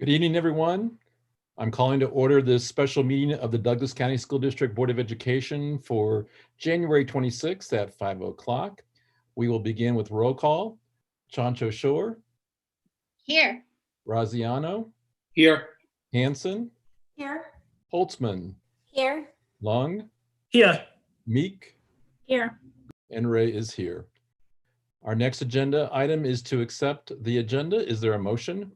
Good evening, everyone. I'm calling to order this special meeting of the Douglas County School District Board of Education for January 26th at 5 o'clock. We will begin with roll call. Chancho Shore. Here. Graziano. Here. Hanson. Here. Holtzman. Here. Lung. Here. Meek. Here. And Ray is here. Our next agenda item is to accept the agenda. Is there a motion?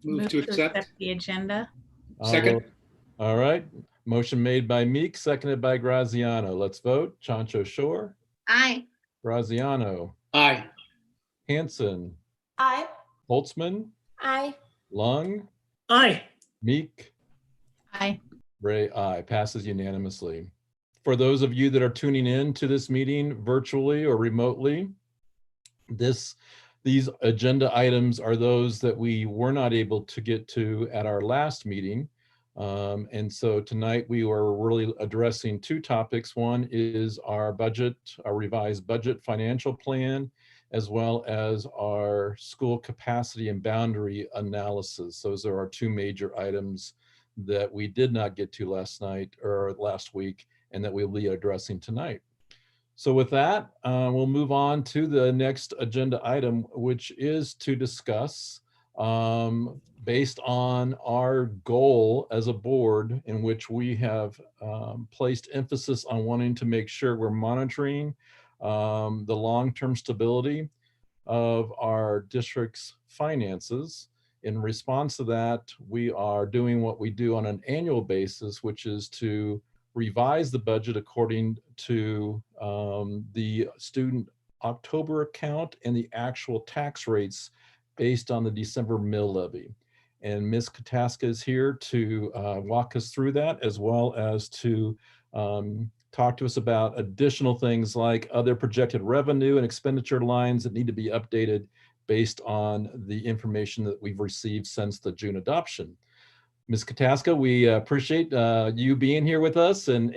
Move to accept the agenda. Second. All right. Motion made by Meek, seconded by Graziano. Let's vote. Chancho Shore. Aye. Graziano. Aye. Hanson. Aye. Holtzman. Aye. Lung. Aye. Meek. Aye. Ray, aye. Passes unanimously. For those of you that are tuning in to this meeting virtually or remotely, these agenda items are those that we were not able to get to at our last meeting. And so tonight we are really addressing two topics. One is our budget, our revised budget financial plan, as well as our school capacity and boundary analysis. Those are our two major items that we did not get to last night or last week, and that we'll be addressing tonight. So with that, we'll move on to the next agenda item, which is to discuss, based on our goal as a board, in which we have placed emphasis on wanting to make sure we're monitoring the long-term stability of our district's finances. In response to that, we are doing what we do on an annual basis, which is to revise the budget according to the student October account and the actual tax rates based on the December mill levy. And Ms. Kataska is here to walk us through that, as well as to talk to us about additional things like other projected revenue and expenditure lines that need to be updated based on the information that we've received since the June adoption. Ms. Kataska, we appreciate you being here with us, and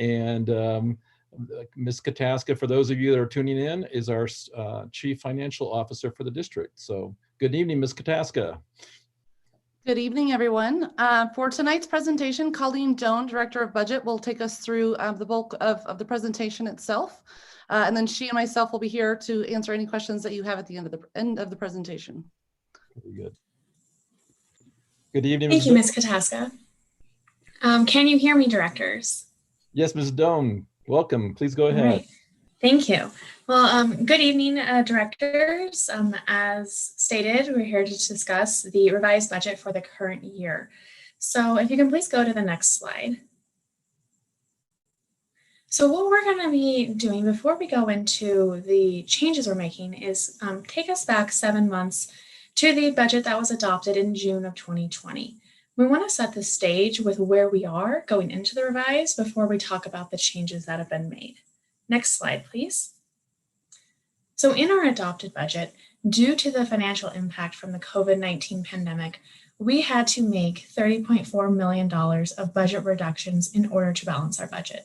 Ms. Kataska, for those of you that are tuning in, is our Chief Financial Officer for the district. So good evening, Ms. Kataska. Good evening, everyone. For tonight's presentation, Colleen Doan, Director of Budget, will take us through the bulk of the presentation itself. And then she and myself will be here to answer any questions that you have at the end of the presentation. Very good. Good evening. Thank you, Ms. Kataska. Can you hear me, directors? Yes, Ms. Doan, welcome. Please go ahead. Right. Thank you. Well, good evening, directors. As stated, we're here to discuss the revised budget for the current year. So if you can please go to the next slide. So what we're going to be doing before we go into the changes we're making is take us back 7 months to the budget that was adopted in June of 2020. We want to set the stage with where we are going into the revise before we talk about the changes that have been made. Next slide, please. So in our adopted budget, due to the financial impact from the COVID-19 pandemic, we had to make $30.4 million of budget reductions in order to balance our budget.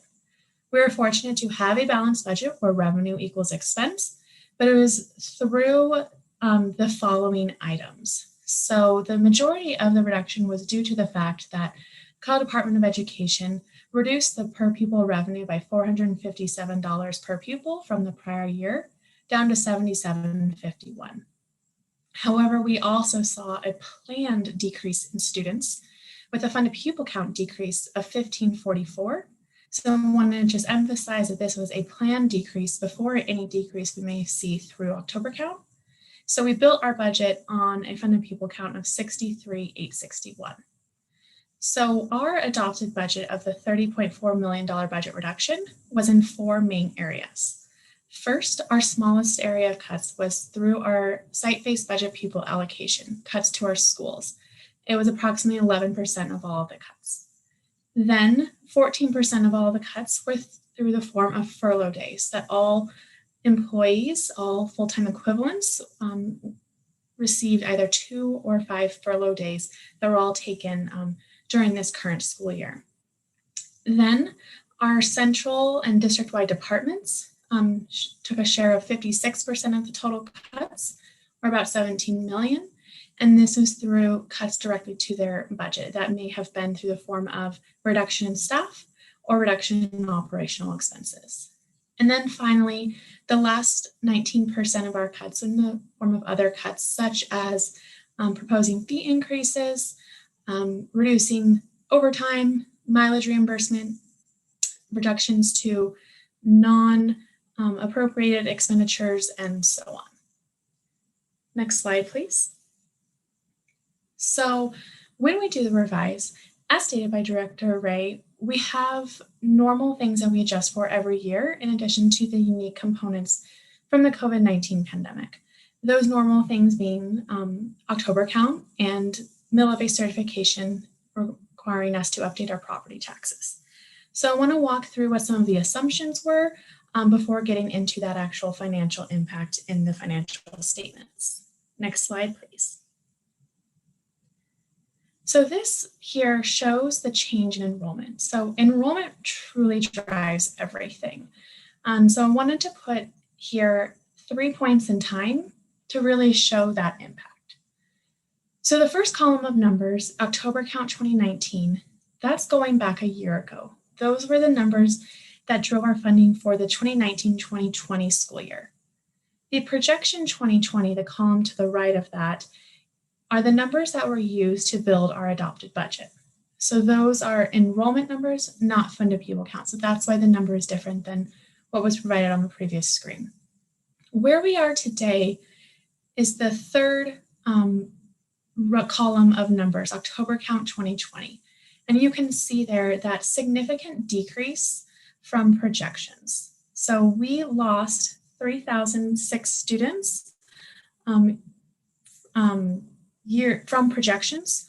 We were fortunate to have a balanced budget where revenue equals expense, but it was through the following items. So the majority of the reduction was due to the fact that Colorado Department of Education reduced the per pupil revenue by $457 per pupil from the prior year down to $77.51. However, we also saw a planned decrease in students with a funded pupil count decrease of 1,544. So I want to just emphasize that this was a planned decrease before any decrease we may see through October count. So we built our budget on a funded pupil count of 63,861. So our adopted budget of the $30.4 million budget reduction was in 4 main areas. First, our smallest area of cuts was through our site-based budget pupil allocation, cuts to our schools. It was approximately 11% of all of the cuts. Then 14% of all the cuts were through the form of furlough days that all employees, all full-time equivalents, received either 2 or 5 furlough days that were all taken during this current school year. Then our central and district-wide departments took a share of 56% of the total cuts, or about $17 million. And this is through cuts directly to their budget. That may have been through the form of reduction in staff or reduction in operational expenses. And then finally, the last 19% of our cuts in the form of other cuts, such as proposing fee increases, reducing overtime, mileage reimbursement, reductions to non-appropriated expenditures, and so on. Next slide, please. So when we do the revise, as stated by Director Ray, we have normal things that we adjust for every year in addition to the unique components from the COVID-19 pandemic. Those normal things being October count and mill-levy certification requiring us to update our property taxes. So I want to walk through what some of the assumptions were before getting into that actual financial impact in the financial statements. Next slide, please. So this here shows the change in enrollment. So enrollment truly drives everything. So I wanted to put here 3 points in time to really show that impact. So the first column of numbers, October count 2019, that's going back a year ago. Those were the numbers that drove our funding for the 2019-2020 school year. The projection 2020, the column to the right of that, are the numbers that were used to build our adopted budget. So those are enrollment numbers, not funded pupil count. So that's why the number is different than what was provided on the previous screen. Where we are today is the third column of numbers, October count 2020. And you can see there that significant decrease from projections. So we lost 3,006 students from projections,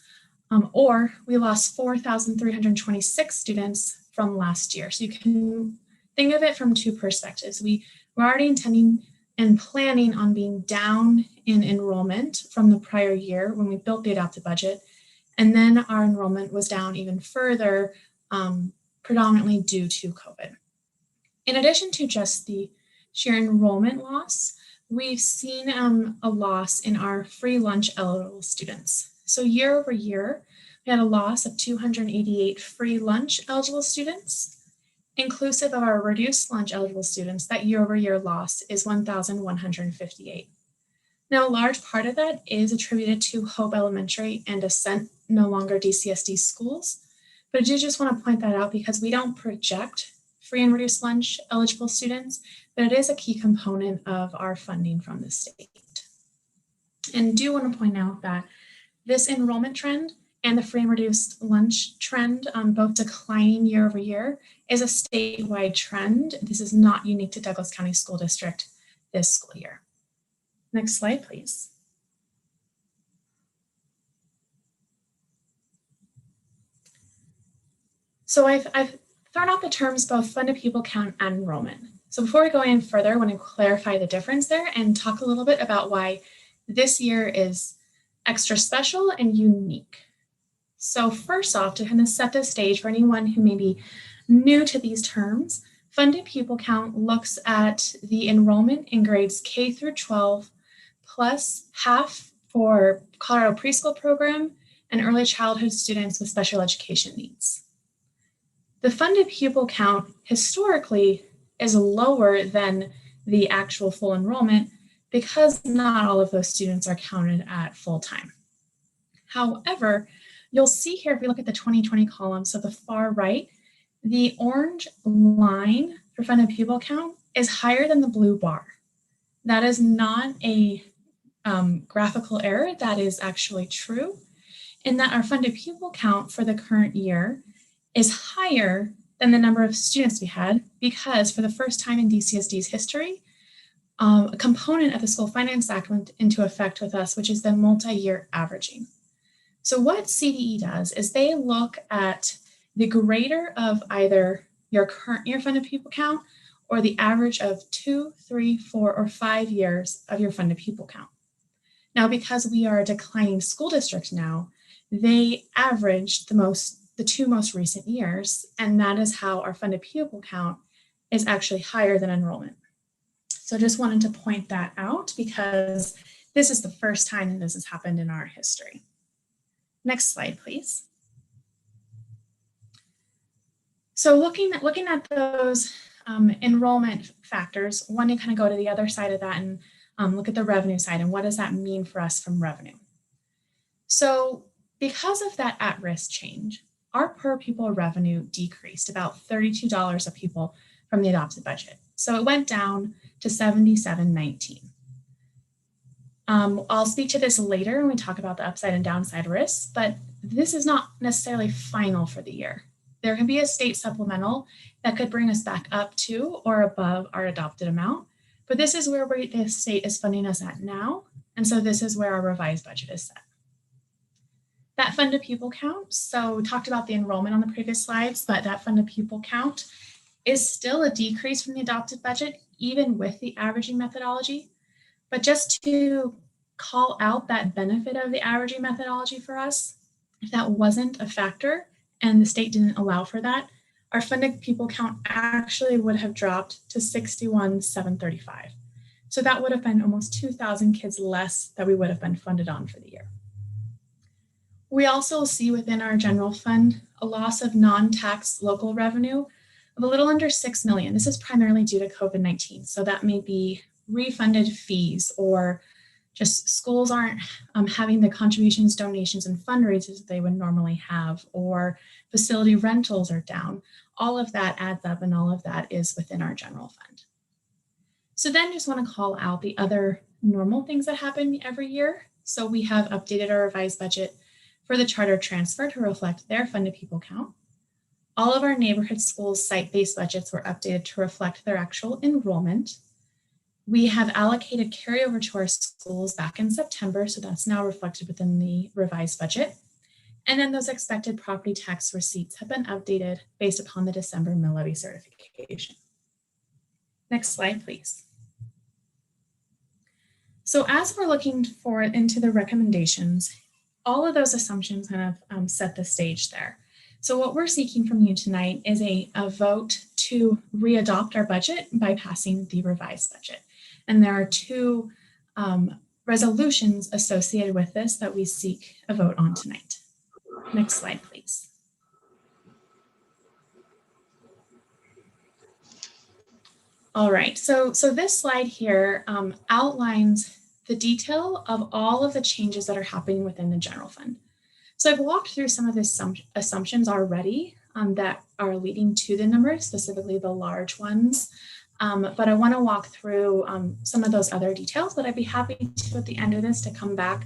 or we lost 4,326 students from last year. So you can think of it from two perspectives. We were already intending and planning on being down in enrollment from the prior year when we built the adopted budget. And then our enrollment was down even further, predominantly due to COVID. In addition to just the sheer enrollment loss, we've seen a loss in our free lunch eligible students. So year over year, we had a loss of 288 free lunch eligible students. Inclusive of our reduced lunch eligible students, that year over year loss is 1,158. Now, a large part of that is attributed to Hope Elementary and Ascent, no longer DCSD schools. But I do just want to point that out because we don't project free and reduced lunch eligible students, but it is a key component of our funding from the state. And do want to point out that this enrollment trend and the free and reduced lunch trend, both declining year over year, is a statewide trend. This is not unique to Douglas County School District this school year. Next slide, please. So I've thrown out the terms both funded pupil count and enrollment. So before we go any further, I want to clarify the difference there and talk a little bit about why this year is extra special and unique. So first off, to kind of set the stage for anyone who may be new to these terms, funded pupil count looks at the enrollment in grades K through 12, plus half for Colorado preschool program and early childhood students with special education needs. The funded pupil count historically is lower than the actual full enrollment because not all of those students are counted at full time. However, you'll see here, if we look at the 2020 column, so the far right, the orange line for funded pupil count is higher than the blue bar. That is not a graphical error, that is actually true, in that our funded pupil count for the current year is higher than the number of students we had because for the first time in DCSD's history, a component of the School Finance Act went into effect with us, which is the multi-year averaging. So what CDE does is they look at the greater of either your current year funded pupil count or the average of 2, 3, 4, or 5 years of your funded pupil count. Now, because we are a declining school district now, they averaged the two most recent years, and that is how our funded pupil count is actually higher than enrollment. So just wanted to point that out because This is the first time that this has happened in our history. Next slide, please. So looking at those enrollment factors, one to kind of go to the other side of that and look at the revenue side and what does that mean for us from revenue. So because of that at-risk change, our per pupil revenue decreased about $32 a pupil from the adopted budget. So it went down to $77.19. I'll speak to this later when we talk about the upside and downside risks, but this is not necessarily final for the year. There can be a state supplemental that could bring us back up to or above our adopted amount, but this is where the state is funding us at now, and so this is where our revised budget is set. That funded pupil count, so we talked about the enrollment on the previous slides, but that funded pupil count is still a decrease from the adopted budget, even with the averaging methodology. But just to call out that benefit of the averaging methodology for us, if that wasn't a factor and the state didn't allow for that, our funded pupil count actually would have dropped to 61,735. So that would have been almost 2,000 kids less that we would have been funded on for the year. We also see within our general fund a loss of non-tax local revenue of a little under $6 million. This is primarily due to COVID-19. So that may be refunded fees or just schools aren't having the contributions, donations, and fundraisers they would normally have, or facility rentals are down. All of that adds up and all of that is within our general fund. So then just want to call out the other normal things that happen every year. So we have updated our revised budget for the charter transfer to reflect their funded pupil count. All of our neighborhood schools' site-based budgets were updated to reflect their actual enrollment. We have allocated carryover to our schools back in September, so that's now reflected within the revised budget. And then those expected property tax receipts have been updated based upon the December mill levy certification. Next slide, please. So as we're looking forward into the recommendations, all of those assumptions kind of set the stage there. So what we're seeking from you tonight is a vote to readopt our budget by passing the revised budget. And there are two resolutions associated with this that we seek a vote on tonight. Next slide, please. All right, so this slide here outlines the detail of all of the changes that are happening within the general fund. So I've walked through some of the assumptions already that are leading to the numbers, specifically the large ones. But I want to walk through some of those other details, but I'd be happy to, at the end of this, to come back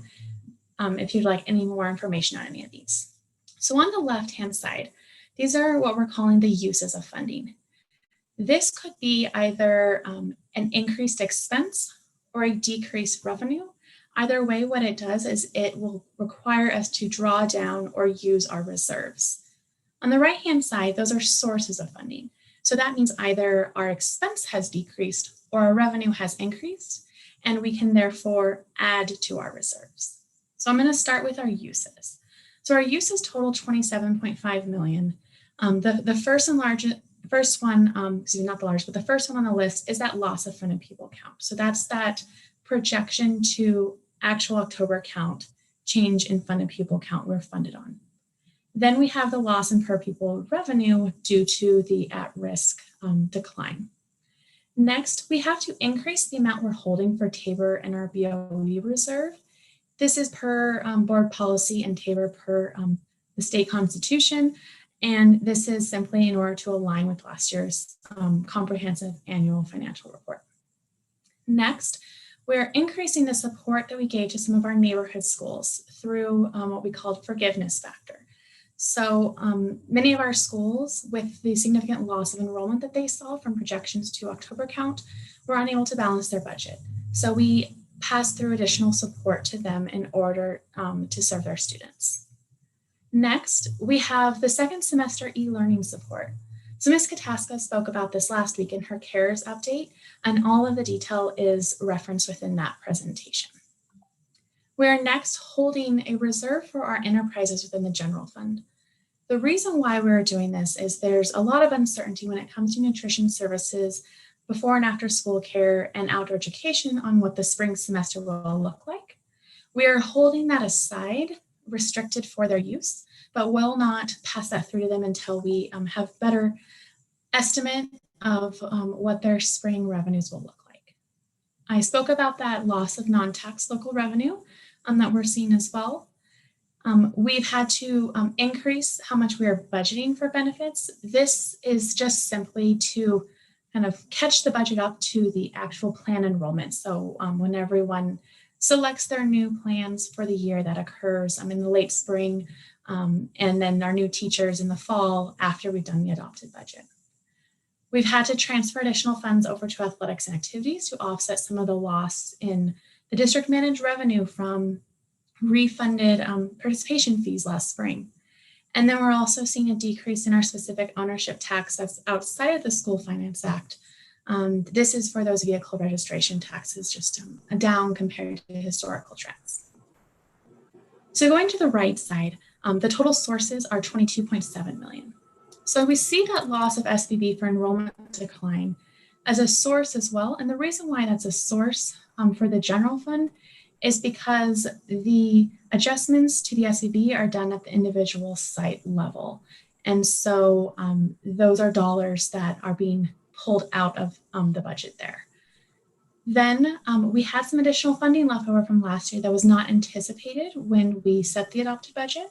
if you'd like any more information on any of these. So on the left-hand side, these are what we're calling the uses of funding. This could be either an increased expense or a decreased revenue. Either way, what it does is it will require us to draw down or use our reserves. On the right-hand side, those are sources of funding. So that means either our expense has decreased or our revenue has increased, and we can therefore add to our reserves. So I'm going to start with our uses. So our uses total $27.5 million. The first one on the list is that loss of funded pupil count. So that's that projection to actual October count change in funded pupil count we're funded on. Then we have the loss in per pupil revenue due to the at-risk decline. Next, we have to increase the amount we're holding for TABOR and our BOE reserve. This is per board policy and TABOR per the state constitution. And this is simply in order to align with last year's comprehensive annual financial report. Next, we're increasing the support that we gave to some of our neighborhood schools through what we called forgiveness factor. So many of our schools, with the significant loss of enrollment that they saw from projections to October count, were unable to balance their budget. So we passed through additional support to them in order to serve their students. Next, we have the second semester e-learning support. So Ms. Kataska spoke about this last week in her CARES update, and all of the detail is referenced within that presentation. We're next holding a reserve for our enterprises within the general fund. The reason why we're doing this is there's a lot of uncertainty when it comes to nutrition services before and after school care and outdoor education on what the spring semester will look like. We are holding that aside, restricted for their use, but will not pass that through to them until we have better estimate of what their spring revenues will look like. I spoke about that loss of non-tax local revenue that we're seeing as well. We've had to increase how much we are budgeting for benefits. This is just simply to kind of catch the budget up to the actual plan enrollment. So when everyone selects their new plans for the year, that occurs in the late spring, and then our new teachers in the fall after we've done the adopted budget. We've had to transfer additional funds over to athletics and activities to offset some of the loss in the district managed revenue from refunded participation fees last spring. And then we're also seeing a decrease in our specific ownership tax that's outside of the School Finance Act. This is for those vehicle registration taxes, just down compared to historical trends. So going to the right side, the total sources are $22.7 million. So we see that loss of SBB for enrollment decline as a source as well. And the reason why that's a source for the general fund is because the adjustments to the SBB are done at the individual site level. And so those are dollars that are being pulled out of the budget there. Then we had some additional funding left over from last year that was not anticipated when we set the adopted budget.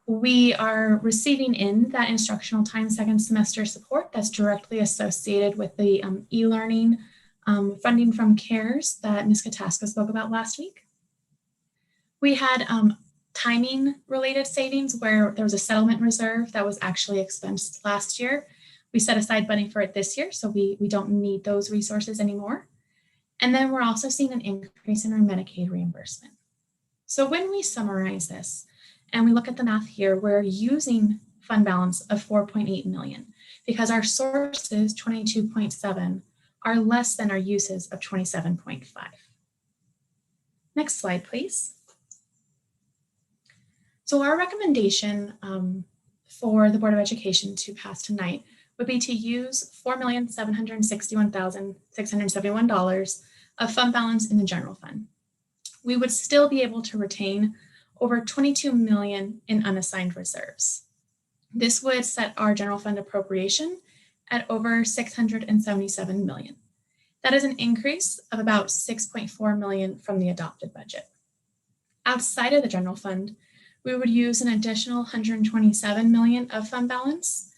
We are receiving in that instructional time second semester support that's directly associated with the e-learning funding from CARES that Ms. Kataska spoke about last week. We had timing related savings where there was a settlement reserve that was actually expensed last year. We set aside money for it this year, so we don't need those resources anymore. And then we're also seeing an increase in our Medicaid reimbursement. So when we summarize this, and we look at the math here, we're using fund balance of 4.8 million because our sources, 22.7, are less than our uses of 27.5. Next slide, please. So our recommendation for the Board of Education to pass tonight would be to use $4,761,671 of fund balance in the general fund. We would still be able to retain over 22 million in unassigned reserves. This would set our general fund appropriation at over 677 million. That is an increase of about 6.4 million from the adopted budget. Outside of the general fund, we would use an additional 127 million of fund balance.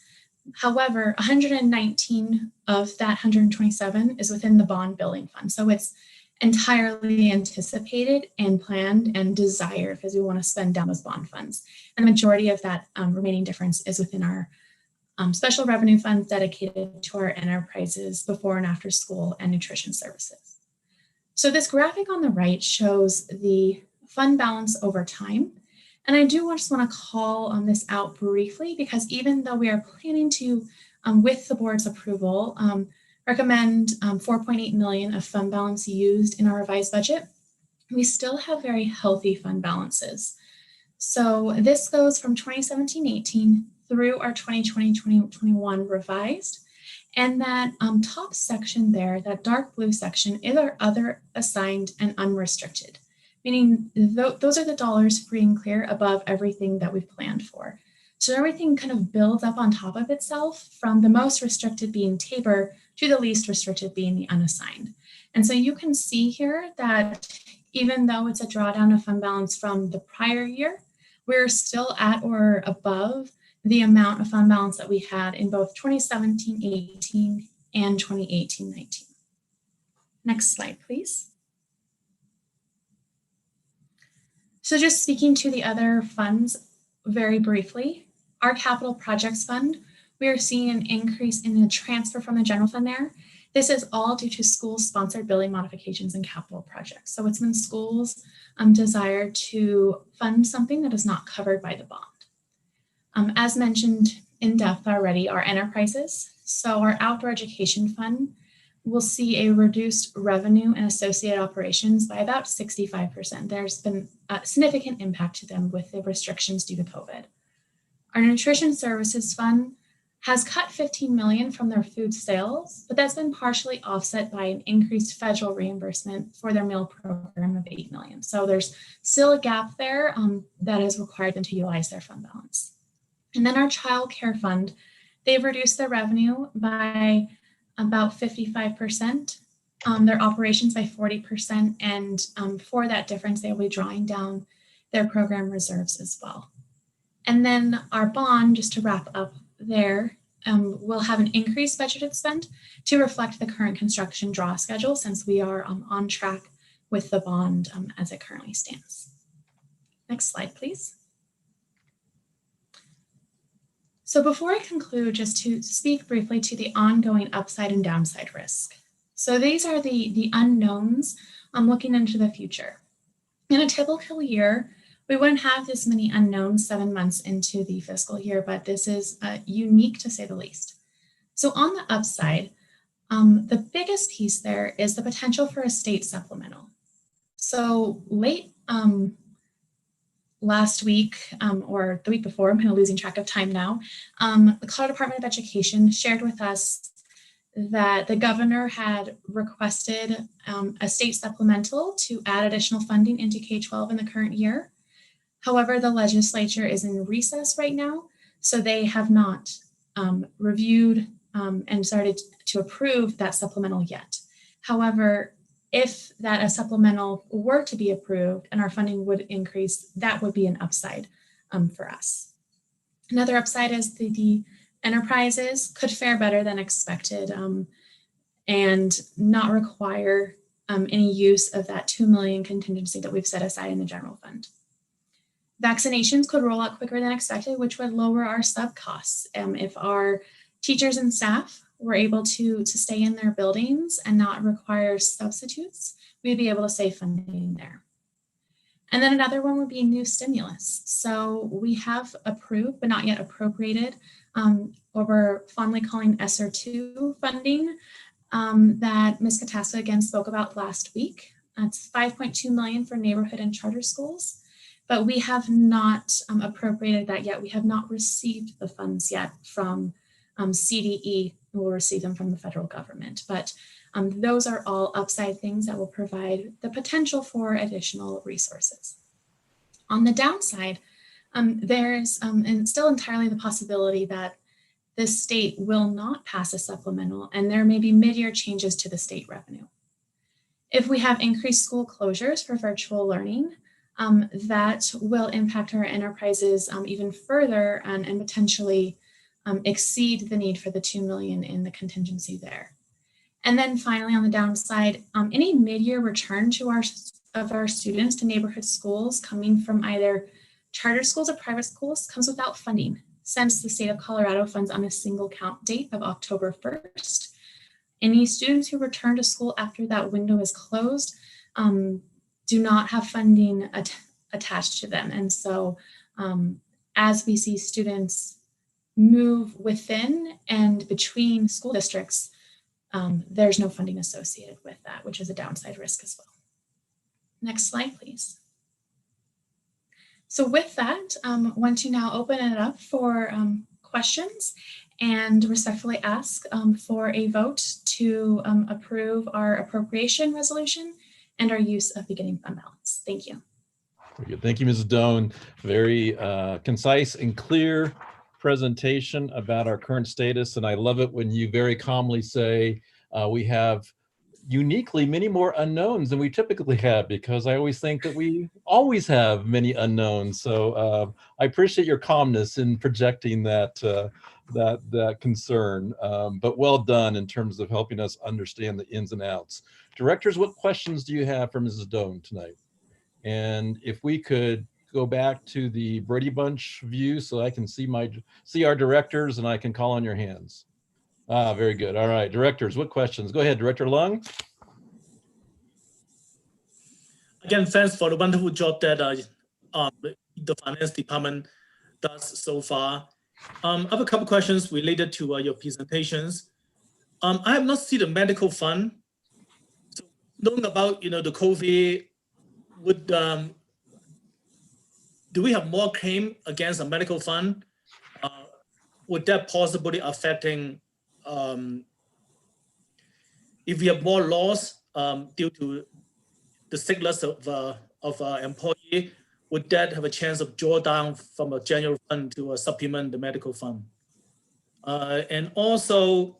However, 119 of that 127 is within the bond building fund. So it's entirely anticipated and planned and desired because we want to spend down those bond funds. And the majority of that remaining difference is within our special revenue funds dedicated to our enterprises before and after school and nutrition services. So this graphic on the right shows the fund balance over time. And I do just want to call this out briefly because even though we are planning to, with the board's approval, recommend 4.8 million of fund balance used in our revised budget, we still have very healthy fund balances. So this goes from 2017-18 through our 2020-2021 revised. And that top section there, that dark blue section, is our other assigned and unrestricted, meaning those are the dollars free and clear above everything that we've planned for. So everything kind of builds up on top of itself from the most restricted being TABOR to the least restricted being the unassigned. And so you can see here that even though it's a drawdown of fund balance from the prior year, we're still at or above the amount of fund balance that we had in both 2017-18 and 2018-19. Next slide, please. So just speaking to the other funds very briefly, our capital projects fund, we are seeing an increase in the transfer from the general fund there. This is all due to school-sponsored building modifications and capital projects. So it's when schools desire to fund something that is not covered by the bond. As mentioned in depth already, our enterprises, so our outdoor education fund will see a reduced revenue and associated operations by about 65%. There's been a significant impact to them with the restrictions due to COVID. Our nutrition services fund has cut $15 million from their food sales, but that's been partially offset by an increased federal reimbursement for their meal program of $8 million. So there's still a gap there that has required them to utilize their fund balance. And then our child care fund, they've reduced their revenue by about 55%, their operations by 40%, and for that difference, they will be drawing down their program reserves as well. And then our bond, just to wrap up there, will have an increased budgeted spend to reflect the current construction draw schedule, since we are on track with the bond as it currently stands. Next slide, please. So before I conclude, just to speak briefly to the ongoing upside and downside risk. So these are the unknowns looking into the future. In a typical year, we wouldn't have this many unknowns 7 months into the fiscal year, but this is unique to say the least. So on the upside, the biggest piece there is the potential for a state supplemental. So late last week or the week before, I'm kind of losing track of time now, the Colorado Department of Education shared with us that the governor had requested a state supplemental to add additional funding into K-12 in the current year. However, the legislature is in recess right now, so they have not reviewed and started to approve that supplemental yet. However, if a supplemental were to be approved and our funding would increase, that would be an upside for us. Another upside is the enterprises could fare better than expected and not require any use of that $2 million contingency that we've set aside in the general fund. Vaccinations could roll out quicker than expected, which would lower our sub costs. If our teachers and staff were able to stay in their buildings and not require substitutes, we'd be able to save funding there. And then another one would be new stimulus. So we have approved, but not yet appropriated, what we're fondly calling ESSER2 funding that Ms. Katasca again spoke about last week. That's $5.2 million for neighborhood and charter schools. But we have not appropriated that yet. We have not received the funds yet from CDE. We'll receive them from the federal government. But those are all upside things that will provide the potential for additional resources. On the downside, there's and still entirely the possibility that the state will not pass a supplemental, and there may be mid-year changes to the state revenue. If we have increased school closures for virtual learning, that will impact our enterprises even further and potentially exceed the need for the $2 million in the contingency there. And then finally, on the downside, any mid-year return of our students to neighborhood schools coming from either charter schools or private schools comes without funding, since the state of Colorado funds on a single count date of October 1st. Any students who return to school after that window is closed do not have funding attached to them. And so as we see students move within and between school districts, there's no funding associated with that, which is a downside risk as well. Next slide, please. So with that, I want to now open it up for questions and respectfully ask for a vote to approve our appropriation resolution and our use of beginning fund balance. Thank you. Very good. Thank you, Mrs. Doan. Very concise and clear presentation about our current status. And I love it when you very calmly say we have uniquely many more unknowns than we typically have, because I always think that we always have many unknowns. So I appreciate your calmness in projecting that that concern, but well done in terms of helping us understand the ins and outs. Directors, what questions do you have for Mrs. Doan tonight? And if we could go back to the Brady Bunch view so I can see our directors and I can call on your hands. Ah, very good. All right, directors, what questions? Go ahead, Director Lung. Again, thanks for the wonderful job that the finance department does so far. I have a couple questions related to your presentations. I have not seen the medical fund. So knowing about the COVID, do we have more claim against a medical fund would that possibly affecting if we have more loss due to the sickness of employee, would that have a chance of draw down from a general fund to supplement the medical fund? And also,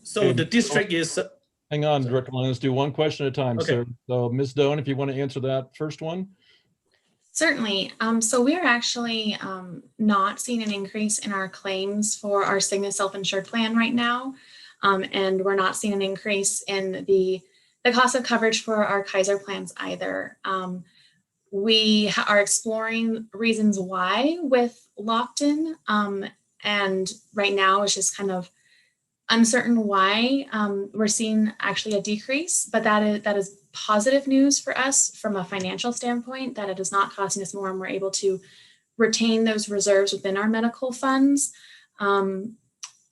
so Okay. the district is. Hang on, Sorry. Director Long, let's do one question at a time, Okay. sir. So Ms. Doan, if you want to answer that first one. Certainly. So we are actually not seeing an increase in our claims for our Cigna self-insured plan right now. And we're not seeing an increase in the cost of coverage for our Kaiser plans either. We are exploring reasons why with Lockton. And right now it's just kind of uncertain why we're seeing actually a decrease, but that is positive news for us from a financial standpoint, that it is not costing us more and we're able to retain those reserves within our medical funds.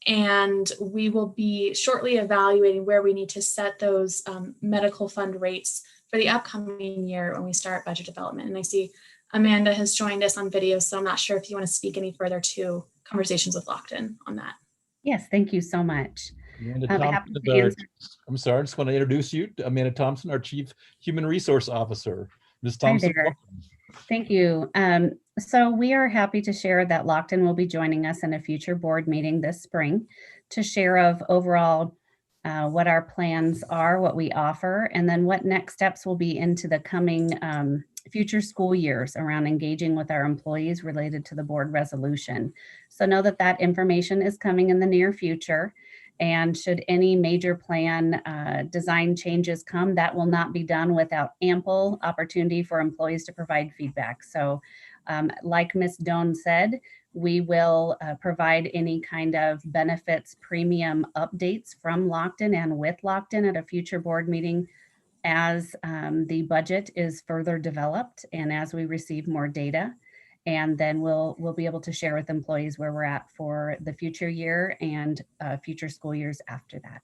And we will be shortly evaluating where we need to set those medical fund rates for the upcoming year when we start budget development. And I see Amanda has joined us on video, so I'm not sure if you want to speak any further to conversations with Lockton on that. Yes, thank you so much. Amanda I'm happy Thompson, to answer. I'm sorry, I just want to introduce you to Amanda Thompson, our Chief Human Resource Officer. Ms. Hi Thompson, there. welcome. Thank you. So we are happy to share that Lockton will be joining us in a future board meeting this spring to share of overall what our plans are, what we offer, and then what next steps will be into the coming future school years around engaging with our employees related to the board resolution. So know that that information is coming in the near future. And should any major plan design changes come, that will not be done without ample opportunity for employees to provide feedback. So like Ms. Doan said, we will provide any kind of benefits premium updates from Lockton and with Lockton at a future board meeting as the budget is further developed and as we receive more data. And then we'll be able to share with employees where we're at for the future year and future school years after that.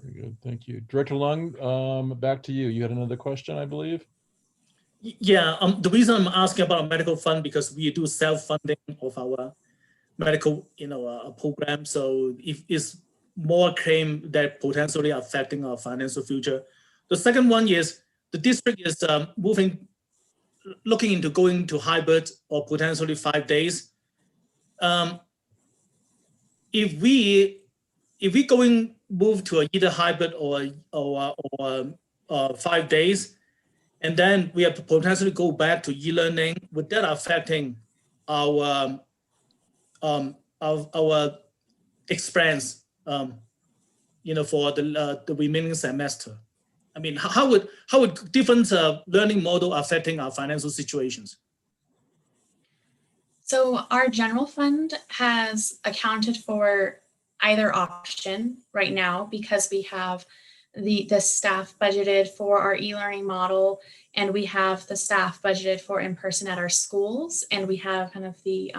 Very good, thank you. Director Long, back to you. You had another question, I believe? Yeah, the reason I'm asking about a medical fund because we do self-funding of our medical, program. So if it's more claim that potentially affecting our financial future. The second one is the district is looking into going to hybrid or potentially 5 days. If we move to either hybrid or 5 days, and then we have to potentially go back to e-learning, would that affecting our expense, for the remaining semester? I mean, how would different learning model affecting our financial situations? So our general fund has accounted for either option right now because we have the staff budgeted for our e-learning model, and we have the staff budgeted for in-person at our schools, and we have kind of the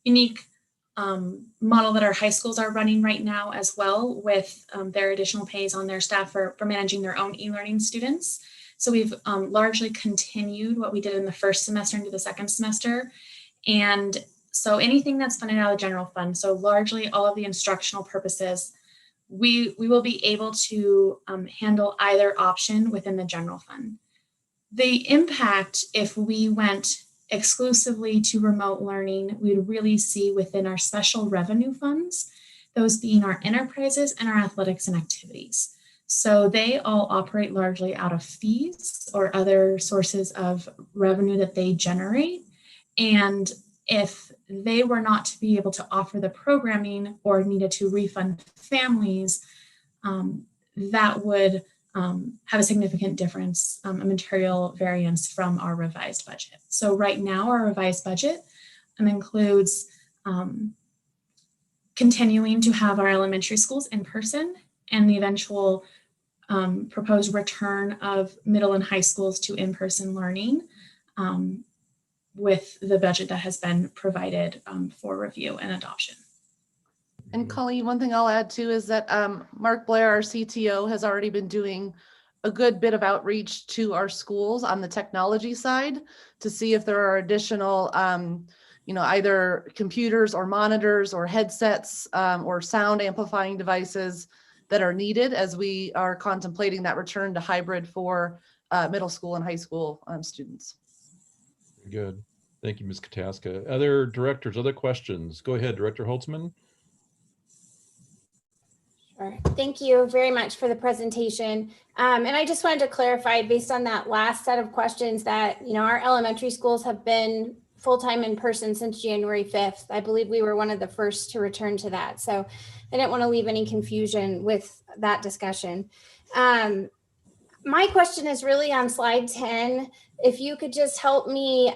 unique model that our high schools are running right now as well, with their additional pays on their staff for managing their own e-learning students. So we've largely continued what we did in the first semester into the second semester. And so anything that's funded out of the general fund, so largely all of the instructional purposes, we will be able to handle either option within the general fund. The impact, if we went exclusively to remote learning, we'd really see within our special revenue funds, those being our enterprises and our athletics and activities. So they all operate largely out of fees or other sources of revenue that they generate. And if they were not to be able to offer the programming or needed to refund families, that would have a significant difference, a material variance from our revised budget. So right now, our revised budget includes continuing to have our elementary schools in person and the eventual proposed return of middle and high schools to in-person learning with the budget that has been provided for review and adoption. And Colleen, one thing I'll add too is that Mark Blair, our CTO, has already been doing a good bit of outreach to our schools on the technology side to see if there are additional either computers or monitors or headsets or sound amplifying devices that are needed as we are contemplating that return to hybrid for middle school and high school students. Good. Thank you, Ms. Kataska. Other directors, other questions? Go ahead, Director Holtzman. Sure. Thank you very much for the presentation. And I just wanted to clarify based on that last set of questions that, our elementary schools have been full-time in person since January 5th. I believe we were one of the first to return to that. So I didn't want to leave any confusion with that discussion. My question is really on slide 10. If you could just help me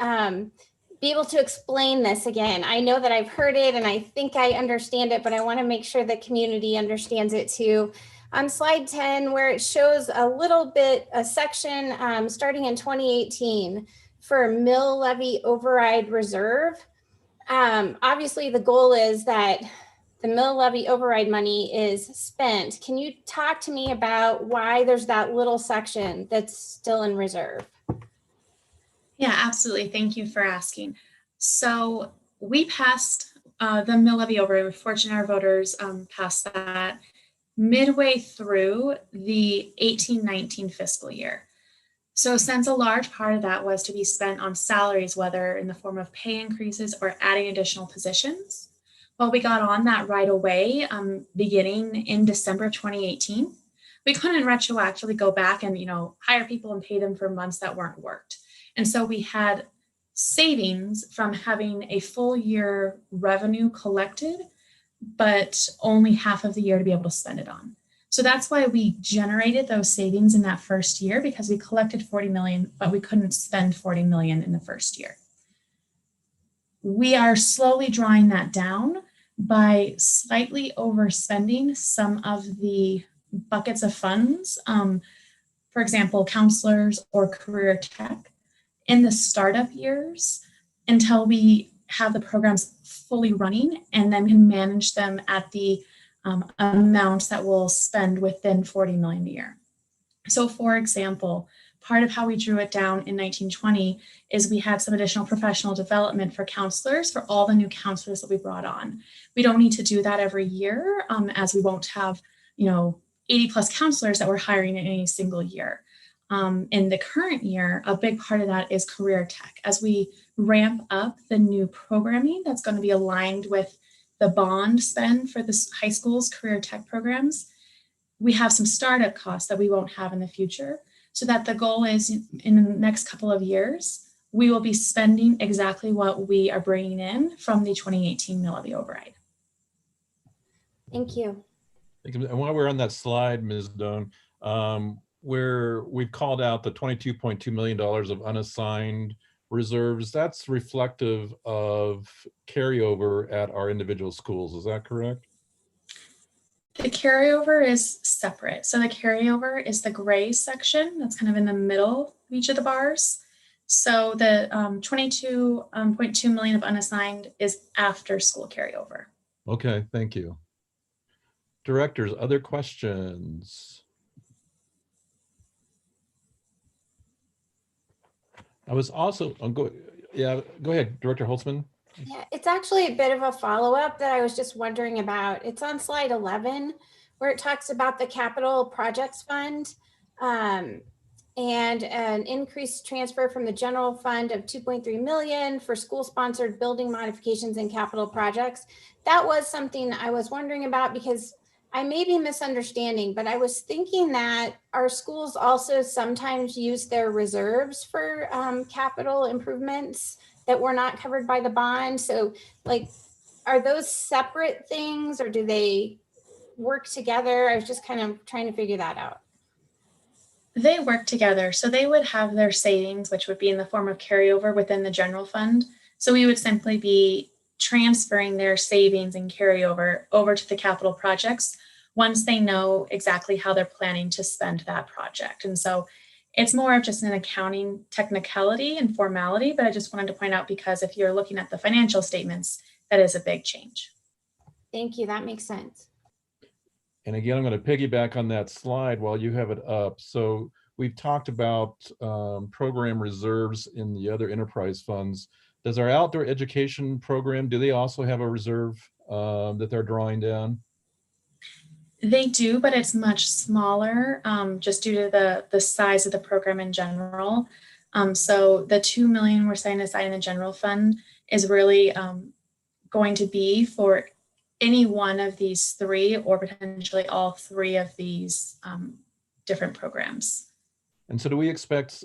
be able to explain this again. I know that I've heard it and I think I understand it, but I want to make sure the community understands it too. On slide 10, where it shows a section starting in 2018 for mill levy override reserve. Obviously, the goal is that the mill levy override money is spent. Can you talk to me about why there's that little section that's still in reserve? Yeah, absolutely. Thank you for asking. So we passed the mill levy override. We're fortunate our voters passed that midway through the 18-19 fiscal year. So since a large part of that was to be spent on salaries, whether in the form of pay increases or adding additional positions, well, we got on that right away, beginning in December of 2018. We couldn't retroactively go back and, hire people and pay them for months that weren't worked. And so we had savings from having a full year revenue collected, but only half of the year to be able to spend it on. So that's why we generated those savings in that first year, because we collected 40 million, but we couldn't spend 40 million in the first year. We are slowly drawing that down by slightly overspending some of the buckets of funds, for example, counselors or career tech in the startup years until we have the programs fully running and then can manage them at the amounts that we'll spend within 40 million a year. So for example, part of how we drew it down in 1920 is we had some additional professional development for counselors for all the new counselors that we brought on. We don't need to do that every year as we won't have, 80 plus counselors that we're hiring in any single year. In the current year, a big part of that is career tech. As we ramp up the new programming that's going to be aligned with the bond spend for the high school's career tech programs, we have some startup costs that we won't have in the future. So that the goal is in the next couple of years, we will be spending exactly what we are bringing in from the 2018 mill levy override. Thank you. And while we're on that slide, Ms. Doan, where we've called out the $22.2 million of unassigned reserves, that's reflective of carryover at our individual schools. Is that correct? The carryover is separate. So the carryover is the gray section that's kind of in the middle of each of the bars. So the 22.2 million of unassigned is after school carryover. Okay, thank you. Directors, other questions? I was also, go ahead, Director Holtzman. Yeah, it's actually a bit of a follow-up that I was just wondering about. It's on slide 11, where it talks about the capital projects fund and an increased transfer from the general fund of 2.3 million for school-sponsored building modifications and capital projects. That was something I was wondering about because I may be misunderstanding, but I was thinking that our schools also sometimes use their reserves for capital improvements that were not covered by the bond. So are those separate things or do they work together? I was just kind of trying to figure that out. They work together. So they would have their savings, which would be in the form of carryover within the general fund. So we would simply be transferring their savings and carryover over to the capital projects once they know exactly how they're planning to spend that project. And so it's more of just an accounting technicality and formality, but I just wanted to point out because if you're looking at the financial statements, that is a big change. Thank you. That makes sense. And again, I'm going to piggyback on that slide while you have it up. So we've talked about program reserves in the other enterprise funds. Does our outdoor education program, do they also have a reserve that they're drawing down? They do, but it's much smaller, just due to the size of the program in general. So the 2 million we're setting aside in the general fund is really going to be for any one of these three, or potentially all three of these different programs. And so do we expect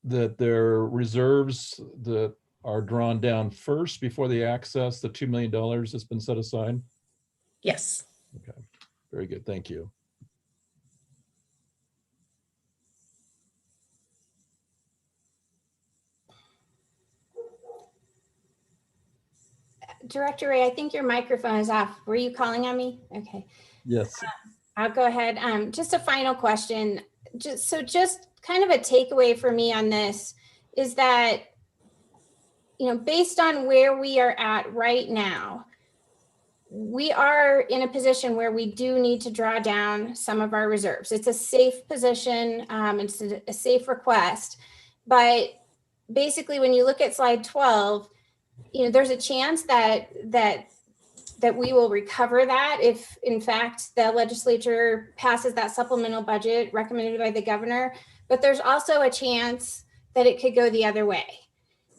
that their reserves that are drawn down first before they access the $2 million that's been set aside? Yes. Okay, very good, thank you. Director Ray, I think your microphone is off. Were you calling on me? Okay. Yes. I'll go ahead. Just a final question. Just kind of a takeaway for me on this is that, you know, based on where we are at right now, we are in a position where we do need to draw down some of our reserves. It's a safe position. It's a safe request. But basically, when you look at slide 12, you know, there's a chance that we will recover that if, in fact, the legislature passes that supplemental budget recommended by the governor. But there's also a chance that it could go the other way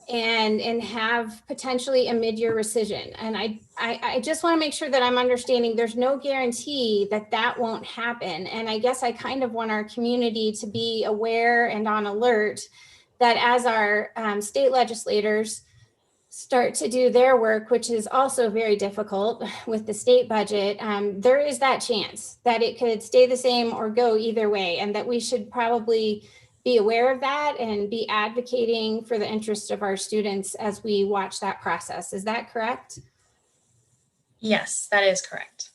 and have potentially a mid-year rescission. And I just want to make sure that I'm understanding there's no guarantee that that won't happen. And I guess I kind of want our community to be aware and on alert that as our state legislators start to do their work, which is also very difficult with the state budget, there is that chance that it could stay the same or go either way, and that we should probably be aware of that and be advocating for the interest of our students as we watch that process. Is that correct? Yes, that is correct.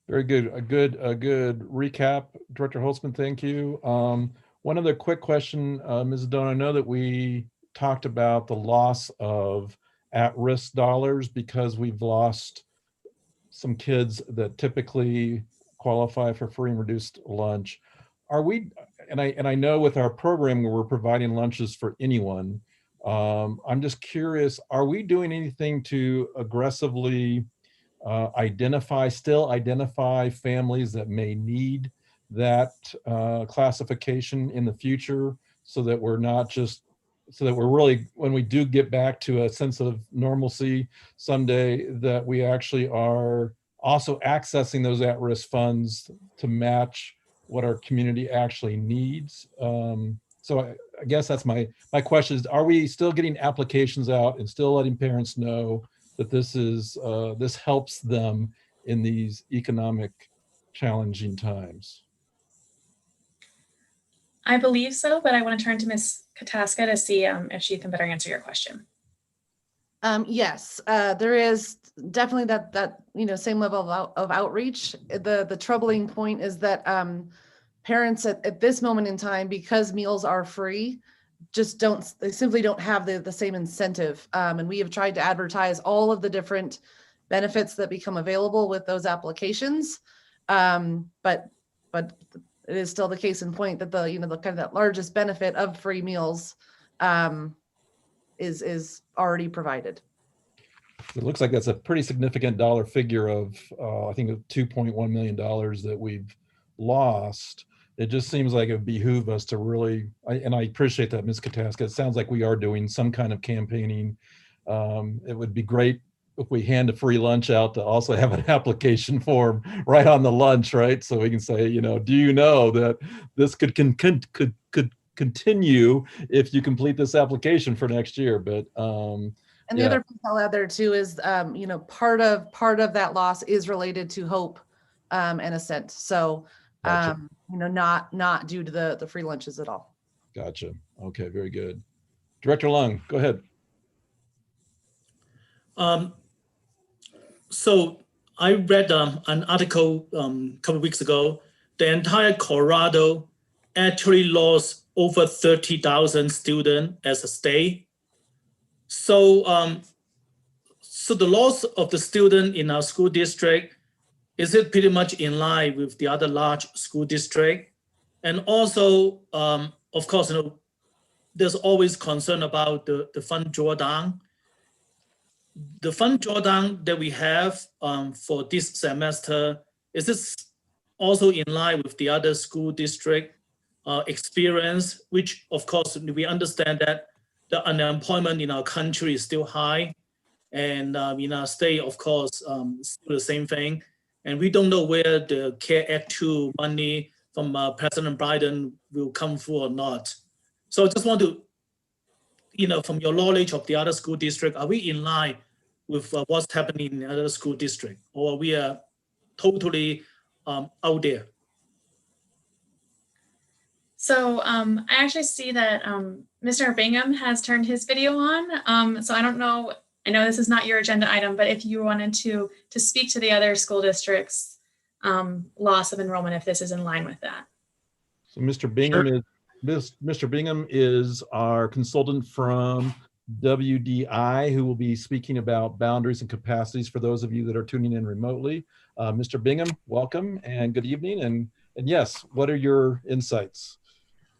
Very good. A good recap, Director Holtzman. Thank you. One other quick question, Ms. Doan. I know that we talked about the loss of at-risk dollars because we've lost some kids that typically qualify for free and reduced lunch. Are we? And I know with our program where we're providing lunches for anyone, I'm just curious. Are we doing anything to aggressively identify families that may need that classification in the future, so that we're really, when we do get back to a sense of normalcy someday, that we actually are also accessing those at-risk funds to match what our community actually needs. So I guess that's my question is, are we still getting applications out and still letting parents know that this helps them in these economic challenging times? I believe so, but I want to turn to Ms. Kataska to see if she can better answer your question. Yes, there is definitely that same level of outreach. The troubling point is that parents at this moment in time, because meals are free, they simply don't have the same incentive. And we have tried to advertise all of the different benefits that become available with those applications. But it is still the case in point that the kind of that largest benefit of free meals is already provided. It looks like that's a pretty significant dollar figure of I think $2.1 million that we've lost. It just seems like it would behoove us to really, and I appreciate that, Ms. Kataska. It sounds like we are doing some kind of campaigning. It would be great if we hand a free lunch out to also have an application form right on the lunch, right? So we can say, do you know that this could continue if you complete this application for next year? But and the other piece I'll add there too is, part of that loss is related to hope and Ascent. So, gotcha. Not due to the free lunches at all. Gotcha. Okay, very good. Director Lung, go ahead. So I read an article a couple of weeks ago. The entire Colorado actually lost over 30,000 students as a state. So, so the loss of the student in our school district, is it pretty much in line with the other large school district? And also, of course, there's always concern about the fund drawdown. The fund drawdown that we have for this semester, is this also in line with the other school district experience, which of course we understand that the unemployment in our country is still high, and in our state, of course, still the same thing. And we don't know where the CARE Act 2 money from President Biden will come through or not. So I just want to, from your knowledge of the other school district, are we in line with what's happening in the other school district, or we are totally out there? So I actually see that Mr. Bingham has turned his video on. So I don't know, I know this is not your agenda item, but if you wanted to speak to the other school districts' loss of enrollment, if this is in line with that. So Mr. Bingham Mr. Bingham is our consultant from WDI, who will be speaking about boundaries and capacities for those of you that are tuning in remotely. Mr. Bingham, welcome and good evening. And yes, what are your insights?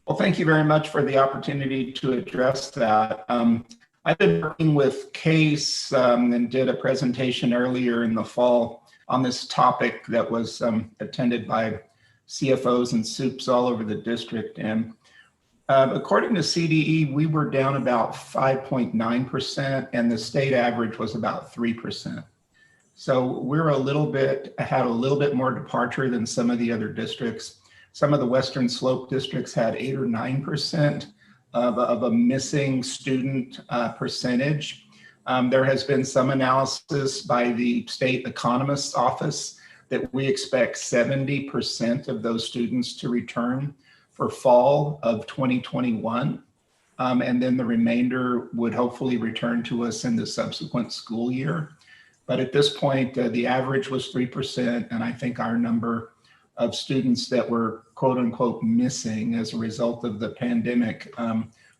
Well, thank you very much for the opportunity to address that. I've been working with CASE and did a presentation earlier in the fall on this topic that was attended by CFOs and SUPs all over the district. And according to CDE, we were down about 5.9%, and the state average was about 3%. So we're had a little bit more departure than some of the other districts. Some of the Western Slope districts had 8 or 9% of a missing student percentage. There has been some analysis by the state economist's office that we expect 70% of those students to return for fall of 2021. And then the remainder would hopefully return to us in the subsequent school year. But at this point, the average was 3%, and I think our number of students that were quote unquote missing as a result of the pandemic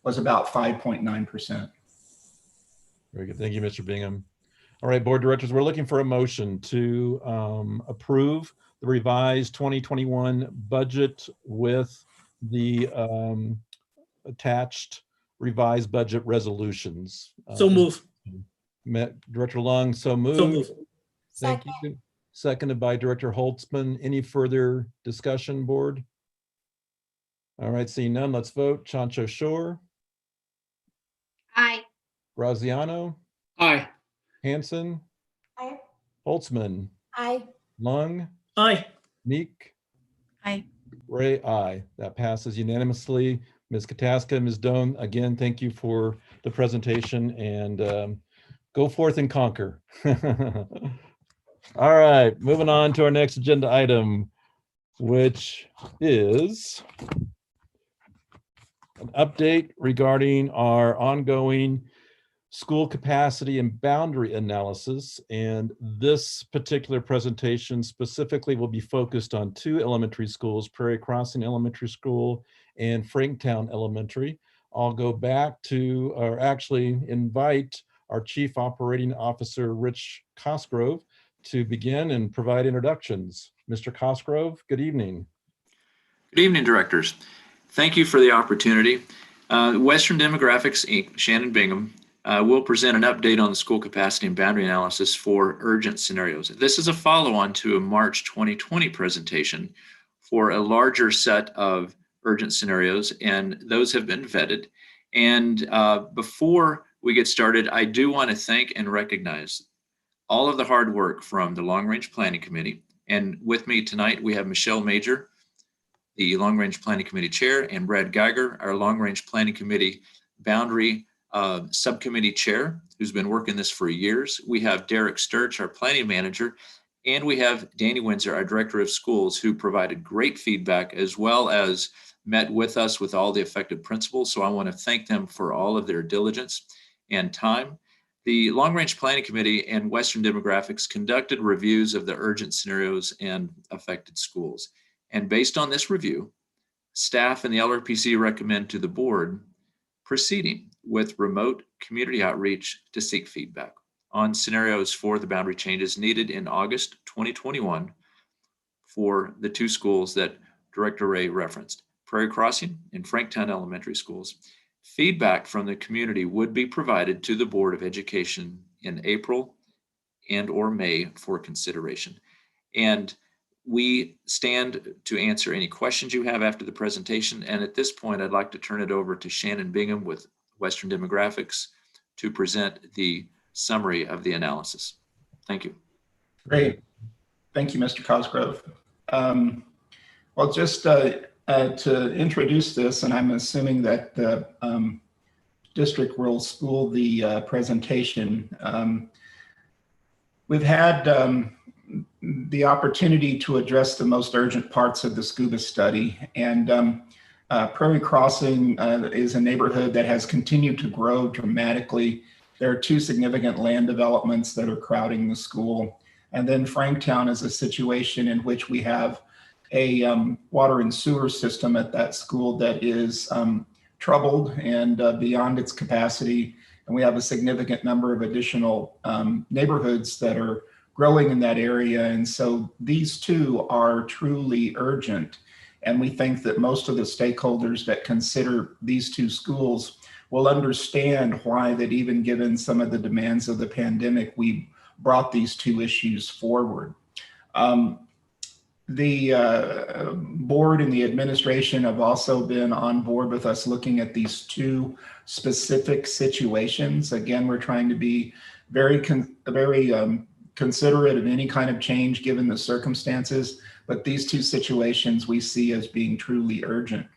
was about 5.9%. Very good. Thank you, Mr. Bingham. All right, board directors, we're looking for a motion to approve the revised 2021 budget with the attached revised budget resolutions. So move. Director Long, so moved. So move. Thank you. Seconded by Director Holtzman. Any further discussion, board? All right, seeing none, let's vote. Chancho Shore. Aye. Graziano. Aye. Hanson. Aye. Holtzman. Aye. Lung. Aye. Meek. Aye. Ray, aye. That passes unanimously. Ms. Kataska, Ms. Doan, again, thank you for the presentation, and go forth and conquer. All right, moving on to our next agenda item, which is an update regarding our ongoing school capacity and boundary analysis. And this particular presentation specifically will be focused on 2 elementary schools, Prairie Crossing Elementary School and Franktown Elementary. I'll go back to, or actually invite our Chief Operating Officer, Rich Cosgrove, to begin and provide introductions. Mr. Cosgrove, good evening. Good evening, directors. Thank you for the opportunity. Western Demographics Inc., Shannon Bingham, will present an update on the school capacity and boundary analysis for urgent scenarios. This is a follow-on to a March 2020 presentation for a larger set of urgent scenarios, and those have been vetted. And before we get started, I do want to thank and recognize all of the hard work from the Long Range Planning Committee. And with me tonight, we have Michelle Major, the Long Range Planning Committee Chair, and Brad Geiger, our Long Range Planning Committee Boundary Subcommittee Chair, who's been working this for years. We have Derek Sturch, our Planning Manager, and we have Danny Windsor, our Director of Schools, who provided great feedback as well as met with us with all the affected principals. So I want to thank them for all of their diligence and time. The Long Range Planning Committee and Western Demographics conducted reviews of the urgent scenarios and affected schools. And based on this review, staff and the LRPC recommend to the board proceeding with remote community outreach to seek feedback on scenarios for the boundary changes needed in August 2021 for the 2 schools that Director Ray referenced. Prairie Crossing, and Franktown Elementary Schools. Feedback from the community would be provided to the Board of Education in April and/or May for consideration. And we stand to answer any questions you have after the presentation. And at this point, I'd like to turn it over to Shannon Bingham with Western Demographics to present the summary of the analysis. Thank you. Great. Thank you, Mr. Cosgrove. Well, just to introduce this, and I'm assuming that the district will spool the presentation. We've had the opportunity to address the most urgent parts of the SCUBA study, and Prairie Crossing is a neighborhood that has continued to grow dramatically. There are two significant land developments that are crowding the school. And then Franktown is a situation in which we have a water and sewer system at that school that is troubled and beyond its capacity. And we have a significant number of additional neighborhoods that are growing in that area. And so these two are truly urgent. And we think that most of the stakeholders that consider these two schools will understand why that even given some of the demands of the pandemic, we brought these two issues forward. The board and the administration have also been on board with us looking at these two specific situations. Again, we're trying to be very considerate of any kind of change given the circumstances, but these two situations we see as being truly urgent.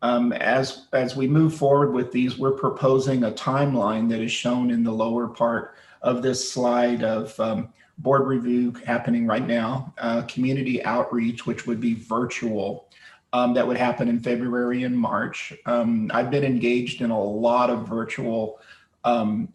As we move forward with these, we're proposing a timeline that is shown in the lower part of this slide of board review happening right now, community outreach, which would be virtual, that would happen in February and March. I've been engaged in a lot of virtual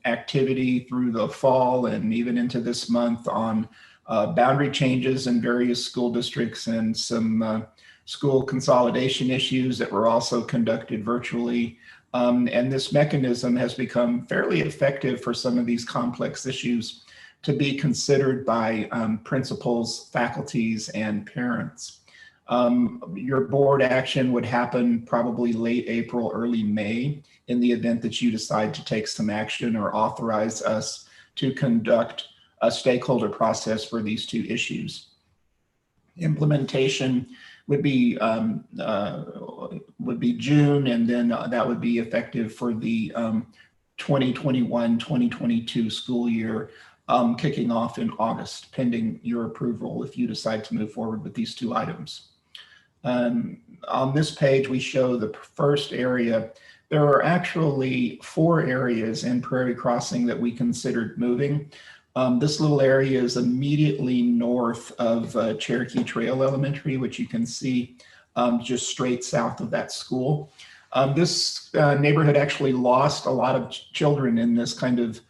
activity through the fall and even into this month on boundary changes in various school districts and some school consolidation issues that were also conducted virtually. And this mechanism has become fairly effective for some of these complex issues to be considered by principals, faculties, and parents. Your board action would happen probably late April, early May, in the event that you decide to take some action or authorize us to conduct a stakeholder process for these two issues. Implementation would be June, and then that would be effective for the 2021-2022 school year, kicking off in August, pending your approval if you decide to move forward with these two items. On this page, we show the first area. There are actually 4 areas in Prairie Crossing that we considered moving. This little area is immediately north of Cherokee Trail Elementary, which you can see just straight south of that school. This neighborhood actually lost a lot of children in this kind of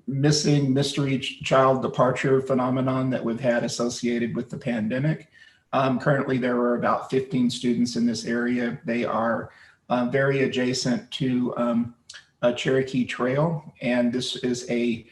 missing mystery child departure phenomenon that we've had associated with the pandemic. Currently, there are about 15 students in this area. They are very adjacent to Cherokee Trail, and this is a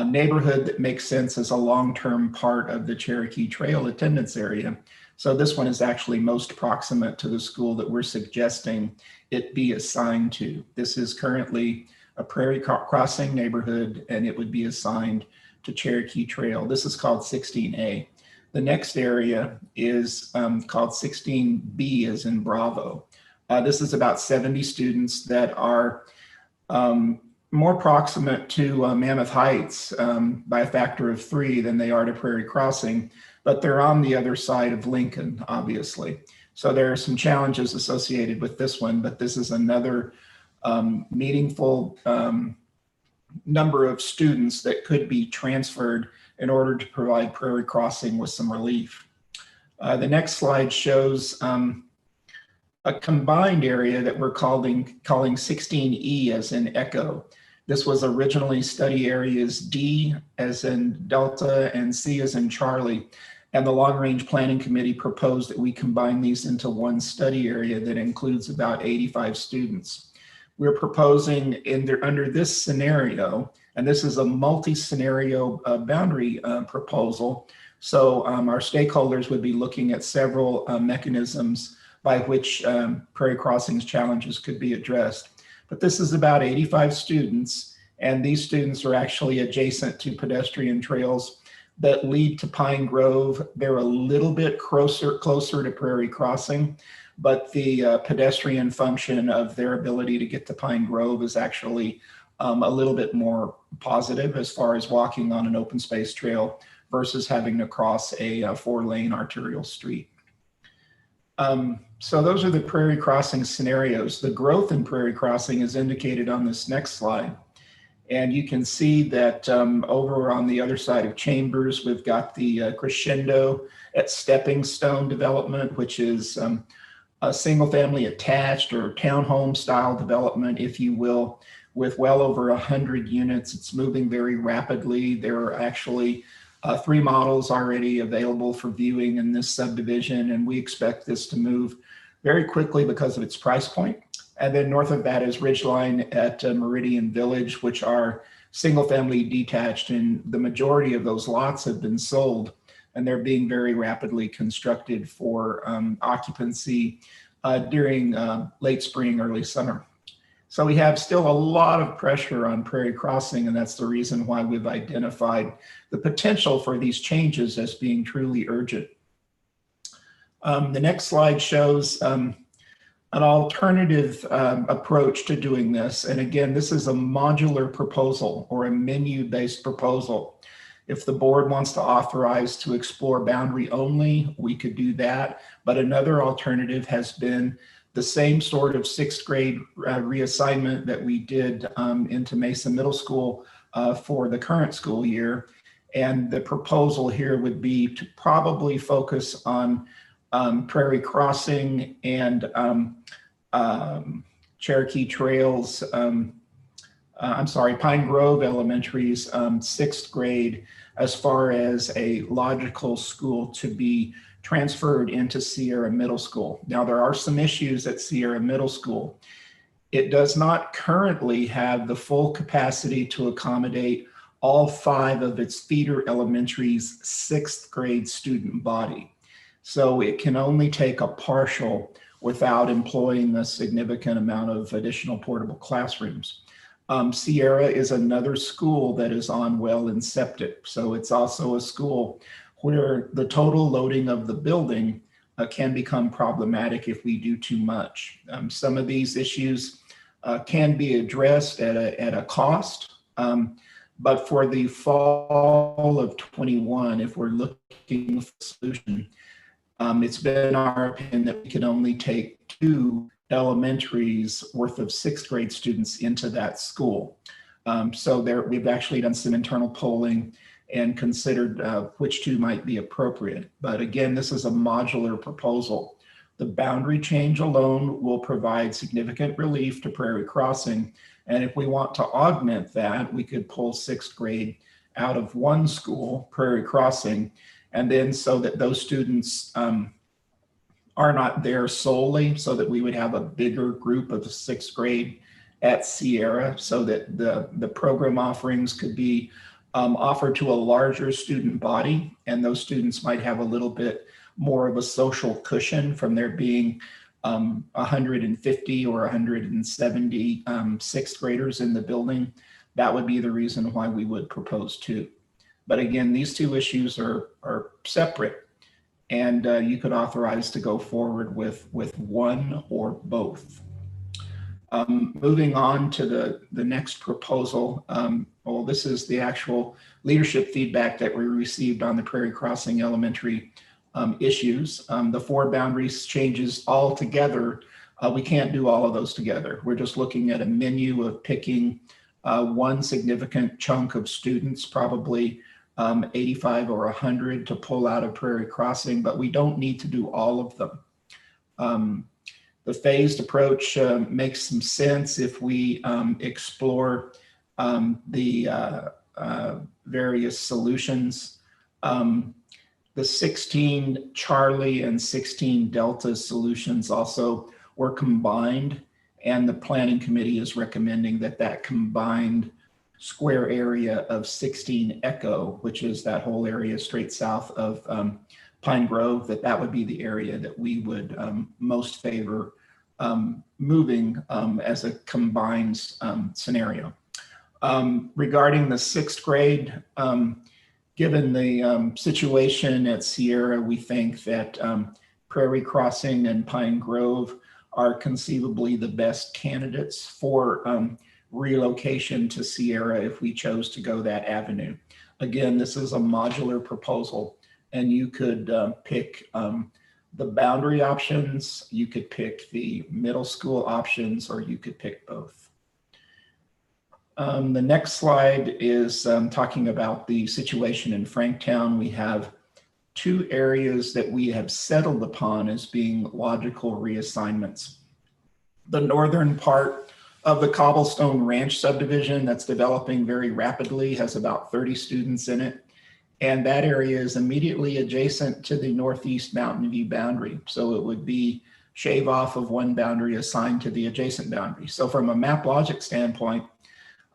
neighborhood that makes sense as a long-term part of the Cherokee Trail attendance area. So this one is actually most proximate to the school that we're suggesting it be assigned to. This is currently a Prairie Crossing neighborhood, and it would be assigned to Cherokee Trail. This is called 16A. The next area is called 16B, as in Bravo. This is about 70 students that are more proximate to Mammoth Heights by a factor of 3 than they are to Prairie Crossing, but they're on the other side of Lincoln, obviously. So there are some challenges associated with this one, but this is another meaningful number of students that could be transferred in order to provide Prairie Crossing with some relief. The next slide shows a combined area that we're calling 16E, as in Echo. This was originally study areas D as in Delta and C as in Charlie. And the Long Range Planning Committee proposed that we combine these into one study area that includes about 85 students. We're proposing under this scenario, and this is a multi-scenario boundary proposal. So our stakeholders would be looking at several mechanisms by which Prairie Crossing's challenges could be addressed. But this is about 85 students, and these students are actually adjacent to pedestrian trails that lead to Pine Grove. They're a little bit closer to Prairie Crossing, but the pedestrian function of their ability to get to Pine Grove is actually a little bit more positive as far as walking on an open space trail versus having to cross a 4-lane arterial street. So those are the Prairie Crossing scenarios. The growth in Prairie Crossing is indicated on this next slide. And you can see that over on the other side of Chambers, we've got the crescendo at Stepping Stone development, which is a single family attached or townhome style development, if you will, with well over 100 units. It's moving very rapidly. There are actually 3 models already available for viewing in this subdivision, and we expect this to move very quickly because of its price point. And then north of that is Ridgeline at Meridian Village, which are single family detached, and the majority of those lots have been sold, and they're being very rapidly constructed for occupancy during late spring, early summer. So we have still a lot of pressure on Prairie Crossing, and that's the reason why we've identified the potential for these changes as being truly urgent. The next slide shows an alternative approach to doing this. And again, this is a modular proposal or a menu-based proposal. If the board wants to authorize to explore boundary only, we could do that. But another alternative has been the same sort of 6th grade reassignment that we did into Mesa Middle School for the current school year. And the proposal here would be to probably focus on Prairie Crossing and Cherokee Trails, Pine Grove Elementary's 6th grade as far as a logical school to be transferred into Sierra Middle School. Now, there are some issues at Sierra Middle School. It does not currently have the full capacity to accommodate all 5 of its feeder elementary's 6th grade student body. So it can only take a partial without employing a significant amount of additional portable classrooms. Sierra is another school that is on well and septic. So it's also a school where the total loading of the building can become problematic if we do too much. Some of these issues can be addressed at a cost, but for the fall of 21, if we're looking for a solution, it's been our opinion that we can only take 2 elementaries worth of 6th grade students into that school. So we've actually done some internal polling and considered which 2 might be appropriate. But again, this is a modular proposal. The boundary change alone will provide significant relief to Prairie Crossing. And if we want to augment that, we could pull 6th grade out of one school, Prairie Crossing, and then so that those students are not there solely, so that we would have a bigger group of 6th grade at Sierra, so that the program offerings could be offered to a larger student body, and those students might have a little bit more of a social cushion from there being 150 or 170 6th graders in the building. That would be the reason why we would propose 2. But again, these 2 issues are separate, and you could authorize to go forward with 1 or both. Moving on to the next proposal. Well, this is the actual leadership feedback that we received on the Prairie Crossing Elementary issues. The 4 boundaries changes all together. We can't do all of those together. We're just looking at a menu of picking 1 significant chunk of students, probably 85 or 100 to pull out of Prairie Crossing, but we don't need to do all of them. The phased approach makes some sense if we explore the various solutions. The 16 Charlie and 16 Delta solutions also were combined, and the planning committee is recommending that combined square area of 16 Echo, which is that whole area straight south of Pine Grove, that would be the area that we would most favor moving as a combined scenario. Regarding the 6th grade, given the situation at Sierra, we think that Prairie Crossing and Pine Grove are conceivably the best candidates for relocation to Sierra if we chose to go that avenue. Again, this is a modular proposal, and you could pick the boundary options, you could pick the middle school options, or you could pick both. The next slide is talking about the situation in Franktown. We have 2 areas that we have settled upon as being logical reassignments. The northern part of the Cobblestone Ranch subdivision that's developing very rapidly has about 30 students in it. And that area is immediately adjacent to the northeast Mountain View boundary. So it would be shave off of one boundary assigned to the adjacent boundary. So from a map logic standpoint,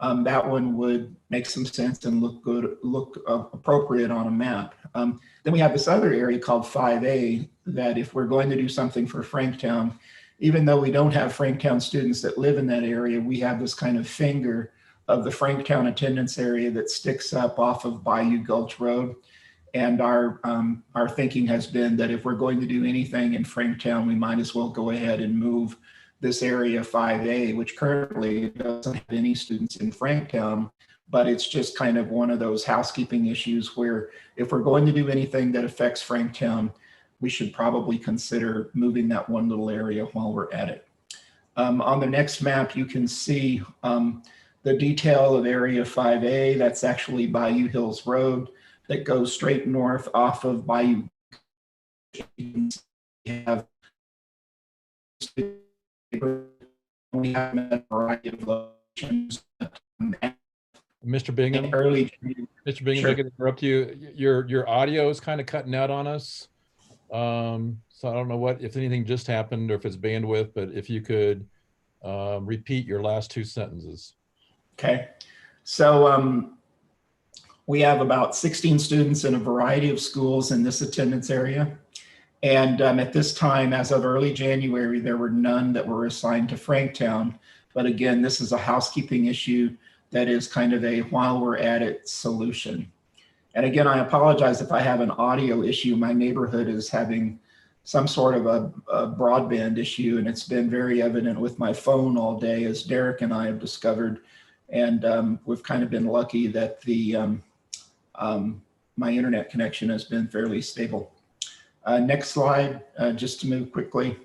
that one would make some sense and look good, look appropriate on a map. Then we have this other area called 5A that if we're going to do something for Franktown, even though we don't have Franktown students that live in that area, we have this kind of finger of the Franktown attendance area that sticks up off of Bayou Gulch Road. And our thinking has been that if we're going to do anything in Franktown, we might as well go ahead and move this area 5A, which currently doesn't have any students in Franktown, but it's just kind of one of those housekeeping issues where if we're going to do anything that affects Franktown, we should probably consider moving that one little area while we're at it. On the next map, you can see the detail of area 5A. That's actually Bayou Hills Road that goes straight north off of Bayou. We have a variety of locations. Mr. Bingham, Mr. Bingham, Sure. I can interrupt you. Your audio is kind of cutting out on us. So I don't know if anything just happened or if it's bandwidth, but if you could repeat your last 2 sentences. Okay, so we have about 16 students in a variety of schools in this attendance area. And at this time, as of early January, there were none that were assigned to Franktown. But again, this is a housekeeping issue that is kind of a while we're at it solution. And again, I apologize if I have an audio issue. My neighborhood is having some sort of a broadband issue, and it's been very evident with my phone all day, as Derek and I have discovered. And we've kind of been lucky that my internet connection has been fairly stable. Next slide, just to move quickly.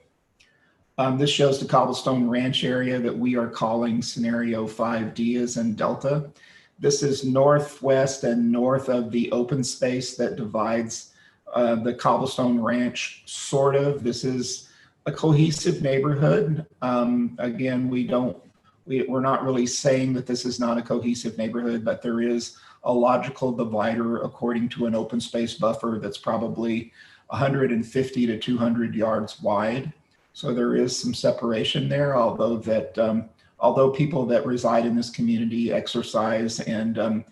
This shows the Cobblestone Ranch area that we are calling scenario 5D as in Delta. This is northwest and north of the open space that divides the Cobblestone Ranch, sort of. This is a cohesive neighborhood. Again, we're not really saying that this is not a cohesive neighborhood, but there is a logical divider according to an open space buffer that's probably 150 to 200 yards wide. So there is some separation there, although people that reside in this community exercise and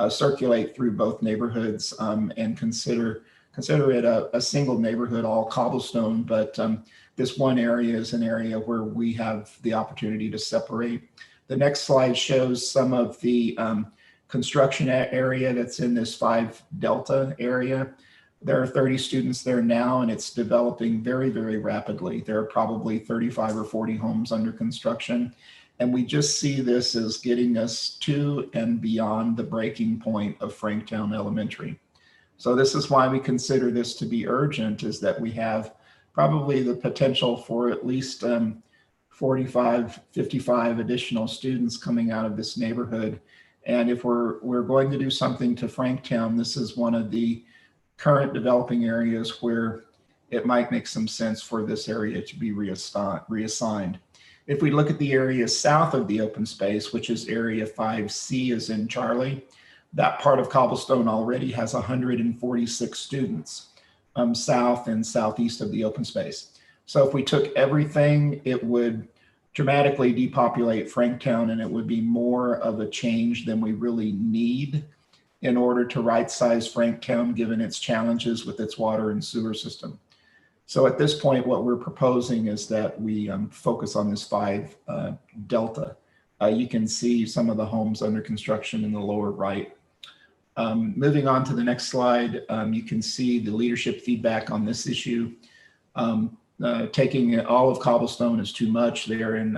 circulate through both neighborhoods and consider it a single neighborhood, all cobblestone, but this one area is an area where we have the opportunity to separate. The next slide shows some of the construction area that's in this 5 Delta area. There are 30 students there now, and it's developing very, very rapidly. There are probably 35 or 40 homes under construction. And we just see this as getting us to and beyond the breaking point of Franktown Elementary. So this is why we consider this to be urgent, is that we have probably the potential for at least 45, 55 additional students coming out of this neighborhood. And if we're going to do something to Franktown, this is one of the current developing areas where it might make some sense for this area to be reassigned. If we look at the area south of the open space, which is area 5C as in Charlie, that part of Cobblestone already has 146 students south and southeast of the open space. So if we took everything, it would dramatically depopulate Franktown, and it would be more of a change than we really need. in order to right-size Franktown given its challenges with its water and sewer system. So at this point, what we're proposing is that we focus on this 5 delta. You can see some of the homes under construction in the lower right. Moving on to the next slide, you can see the leadership feedback on this issue. Taking all of Cobblestone is too much. They're in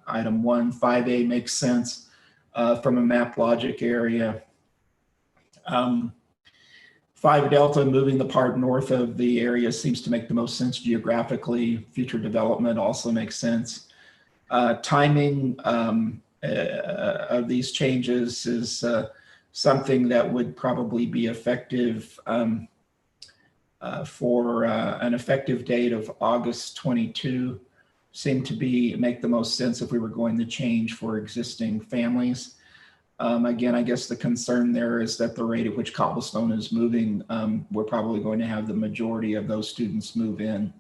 item 1. 5A makes sense from a map logic area. 5 Delta, moving the part north of the area seems to make the most sense geographically. Future development also makes sense. Timing of these changes is something that would probably be effective for an effective date of August 22. Seem to make the most sense if we were going to change for existing families. Again, I guess the concern there is that the rate at which Cobblestone is moving, we're probably going to have the majority of those students move in.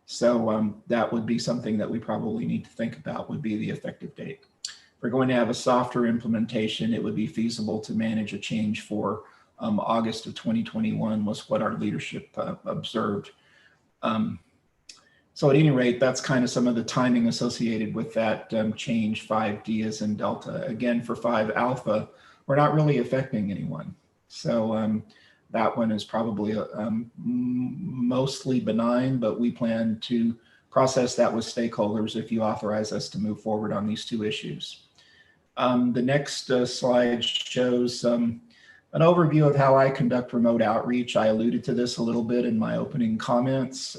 So that would be something that we probably need to think about, would be the effective date. If we're going to have a softer implementation, it would be feasible to manage a change for August of 2021 was what our leadership observed. So at any rate, that's kind of some of the timing associated with that change 5D as in Delta. Again, for 5 Alpha, we're not really affecting anyone. So that one is probably mostly benign, but we plan to process that with stakeholders if you authorize us to move forward on these 2 issues. The next slide shows an overview of how I conduct remote outreach. I alluded to this a little bit in my opening comments.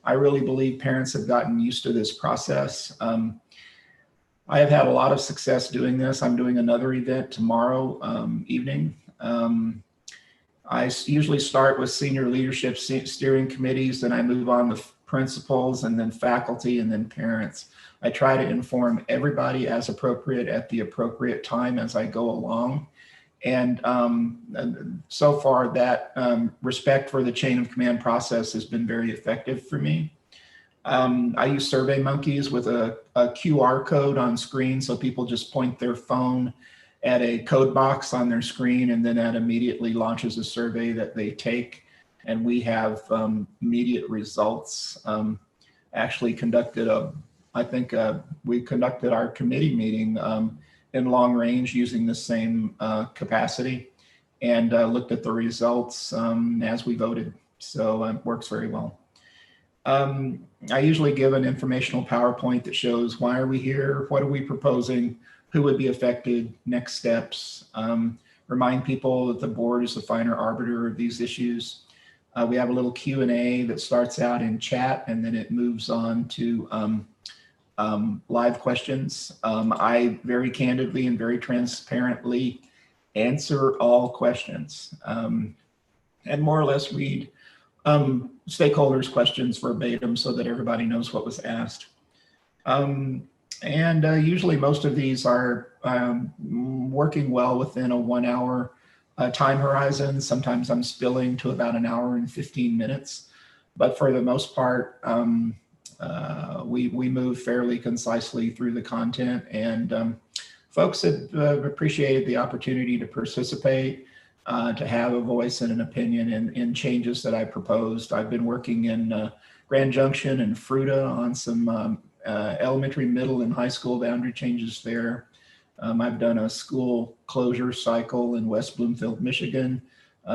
I really believe parents have gotten used to this process. I have had a lot of success doing this. I'm doing another event tomorrow evening. I usually start with senior leadership steering committees, then I move on to principals and then faculty and then parents. I try to inform everybody as appropriate at the appropriate time as I go along. And so far that respect for the chain of command process has been very effective for me. I use Survey Monkeys with a QR code on screen, so people just point their phone at a code box on their screen and then that immediately launches a survey that they take. And we have immediate results. Actually conducted we conducted our committee meeting in long range using the same capacity and looked at the results as we voted. So it works very well. I usually give an informational PowerPoint that shows why are we here, what are we proposing, who would be affected, next steps, remind people that the board is the final arbiter of these issues. We have a little Q&A that starts out in chat and then it moves on to live questions. I very candidly and very transparently answer all questions and more or less read stakeholders' questions verbatim so that everybody knows what was asked. Usually most of these are working well within a 1 hour time horizon. Sometimes I'm spilling to about 1 hour and 15 minutes, but for the most part, we move fairly concisely through the content, and folks have appreciated the opportunity to participate, to have a voice and an opinion in changes that I proposed. I've been working in Grand Junction and Fruita on some elementary, middle, and high school boundary changes there. I've done a school closure cycle in West Bloomfield, Michigan,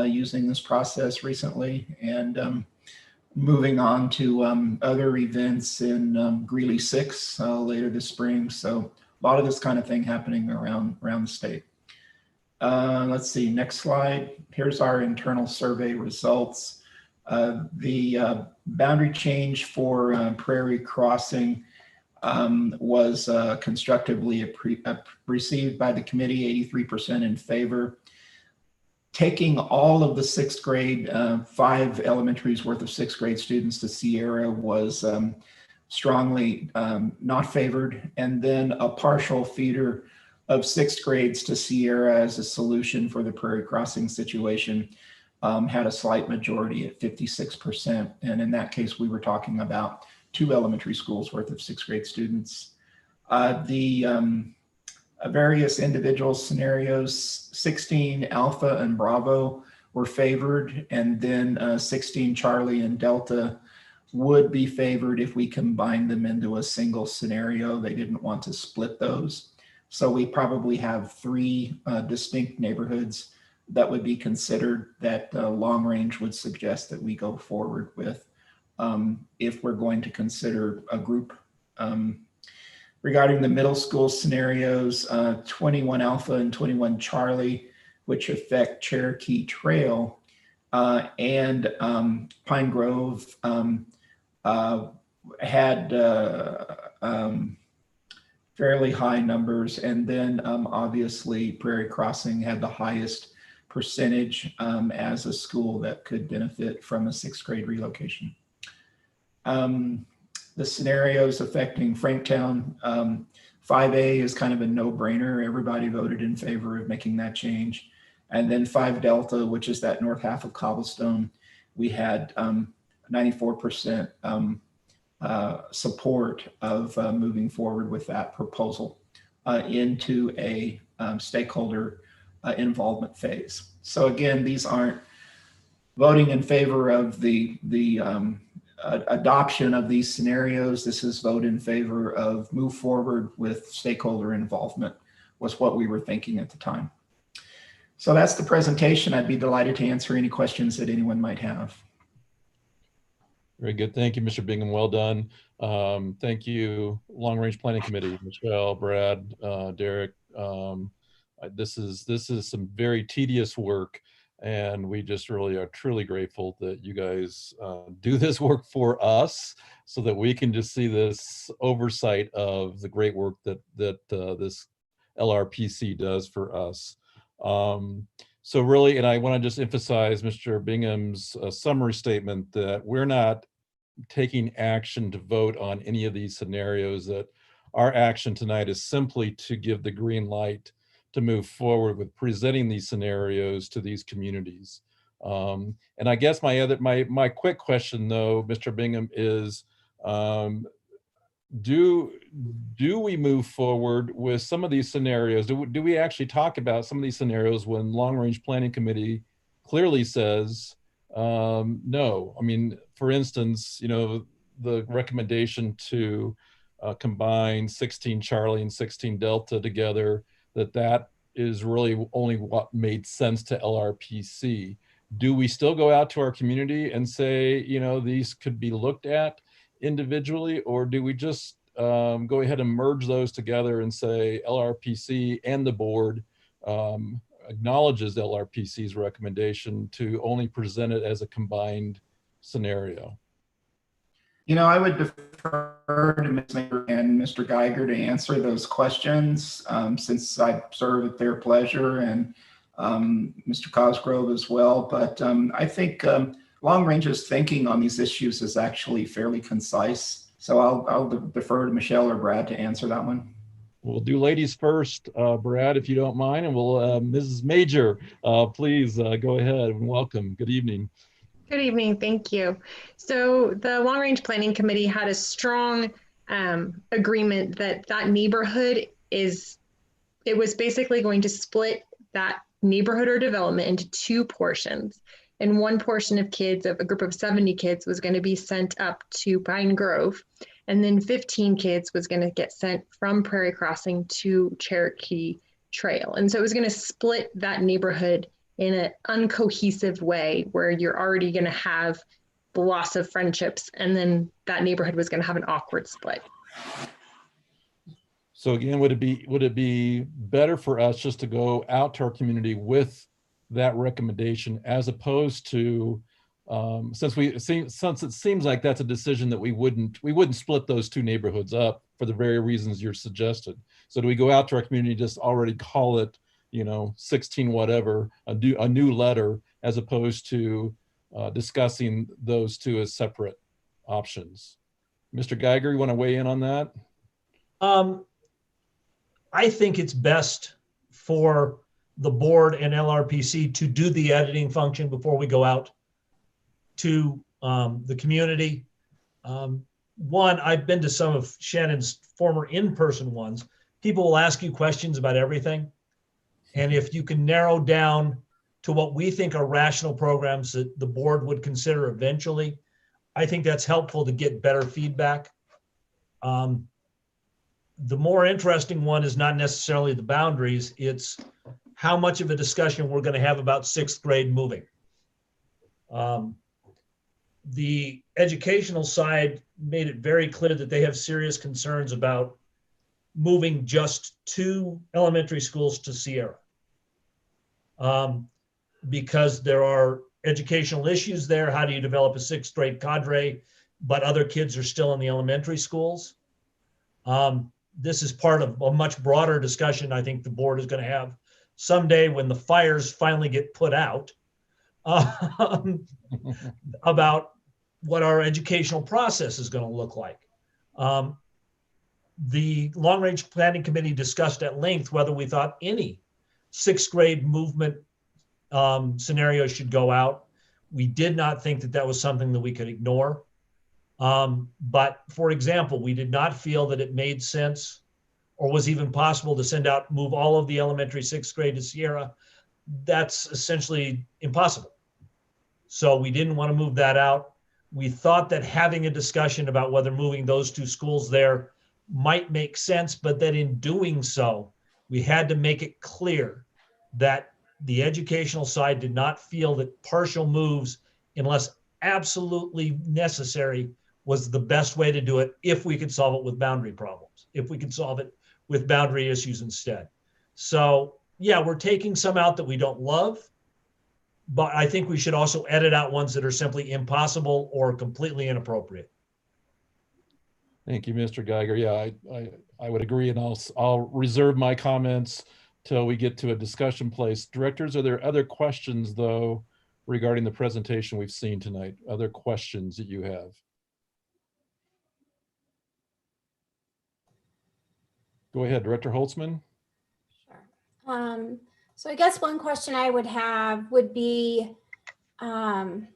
using this process recently, and moving on to other events in Greeley 6 later this spring. So a lot of this kind of thing happening around the state. Let's see, next slide. Here's our internal survey results. The boundary change for Prairie Crossing was constructively received by the committee, 83% in favor. Taking all of the 6th grade, 5 elementaries worth of 6th grade students to Sierra was strongly not favored. And then a partial feeder of 6th grades to Sierra as a solution for the Prairie Crossing situation had a slight majority at 56%. And in that case, we were talking about 2 elementary schools worth of 6th grade students. The various individual scenarios, 16 Alpha and Bravo were favored, and then 16 Charlie and Delta would be favored if we combined them into a single scenario. They didn't want to split those. So we probably have three distinct neighborhoods that would be considered that long range would suggest that we go forward with if we're going to consider a group. Regarding the middle school scenarios, 21 Alpha and 21 Charlie, which affect Cherokee Trail and Pine Grove, had fairly high numbers. And then obviously Prairie Crossing had the highest percentage as a school that could benefit from a 6th grade relocation. The scenarios affecting Franktown, 5A is kind of a no-brainer. Everybody voted in favor of making that change. And then 5 Delta, which is that north half of Cobblestone, we had 94% support of moving forward with that proposal into a stakeholder involvement phase. So again, these aren't voting in favor of the adoption of these scenarios. This is vote in favor of move forward with stakeholder involvement, was what we were thinking at the time. So that's the presentation. I'd be delighted to answer any questions that anyone might have. Very good. Thank you, Mr. Bingham. Well done. Thank you, Long Range Planning Committee, Michelle, Brad, Derek. This is some very tedious work, and we just really are truly grateful that you guys do this work for us so that we can just see this oversight of the great work that this LRPC does for us. So really, and I want to just emphasize Mr. Bingham's summary statement that we're not taking action to vote on any of these scenarios, that our action tonight is simply to give the green light to move forward with presenting these scenarios to these communities. And I guess my quick question though, Mr. Bingham, is do we move forward with some of these scenarios? Do we actually talk about some of these scenarios when Long Range Planning Committee clearly says no? I mean, for instance, you know, the recommendation to combine 16 Charlie and 16 Delta together, that is really only what made sense to LRPC. Do we still go out to our community and say, you know, these could be looked at individually, or do we just go ahead and merge those together and say LRPC and the board acknowledges LRPC's recommendation to only present it as a combined scenario? You know, I would defer to Ms. Mayer and Mr. Geiger to answer those questions since I serve at their pleasure, and Mr. Cosgrove as well. But I think Long Range's thinking on these issues is actually fairly concise. So I'll defer to Michelle or Brad to answer that one. We'll do ladies first, Brad, if you don't mind, and we'll, Mrs. Major, please go ahead and welcome. Good evening. Good evening, thank you. So the Long Range Planning Committee had a strong agreement that neighborhood it was basically going to split that neighborhood or development into two portions. And one portion of kids, of a group of 70 kids, was going to be sent up to Pine Grove. And then 15 kids was going to get sent from Prairie Crossing to Cherokee Trail. And so it was going to split that neighborhood in an uncohesive way where you're already going to have the loss of friendships, and then that neighborhood was going to have an awkward split. So again, would it be better for us just to go out to our community with that recommendation, as opposed to since it seems like that's a decision that we wouldn't split those two neighborhoods up for the very reasons you're suggested? So do we go out to our community, just already call it, you know, 16 whatever, a new letter, as opposed to discussing those two as separate options? Mr. Geiger, you want to weigh in on that? I think it's best for the board and LRPC to do the editing function before we go out to the community. One, I've been to some of Shannon's former in-person ones. people will ask you questions about everything. And if you can narrow down to what we think are rational programs that the board would consider eventually, I think that's helpful to get better feedback. The more interesting one is not necessarily the boundaries, it's how much of a discussion we're going to have about sixth grade moving. The educational side made it very clear that they have serious concerns about moving just 2 elementary schools to Sierra. Because there are educational issues there. How do you develop a sixth grade cadre, but other kids are still in the elementary schools? This is part of a much broader discussion I think the board is going to have someday when the fires finally get put out about what our educational process is going to look like. The long-range planning committee discussed at length whether we thought any sixth grade movement scenario should go out. We did not think that that was something that we could ignore. But for example, we did not feel that it made sense or was even possible to move all of the elementary sixth grade to Sierra. That's essentially impossible. So we didn't want to move that out. We thought that having a discussion about whether moving those 2 schools there might make sense, but that in doing so, we had to make it clear that the educational side did not feel that partial moves, unless absolutely necessary, was the best way to do it if we could solve it with boundary problems, if we could solve it with boundary issues instead. So yeah, we're taking some out that we don't love, but I think we should also edit out ones that are simply impossible or completely inappropriate. Thank you, Mr. Geiger. Yeah, I would agree, and I'll reserve my comments till we get to a discussion place. Directors, are there other questions though regarding the presentation we've seen tonight? Other questions that you have? Go ahead, Director Holtzman. Sure. So I guess one question I would have would be trying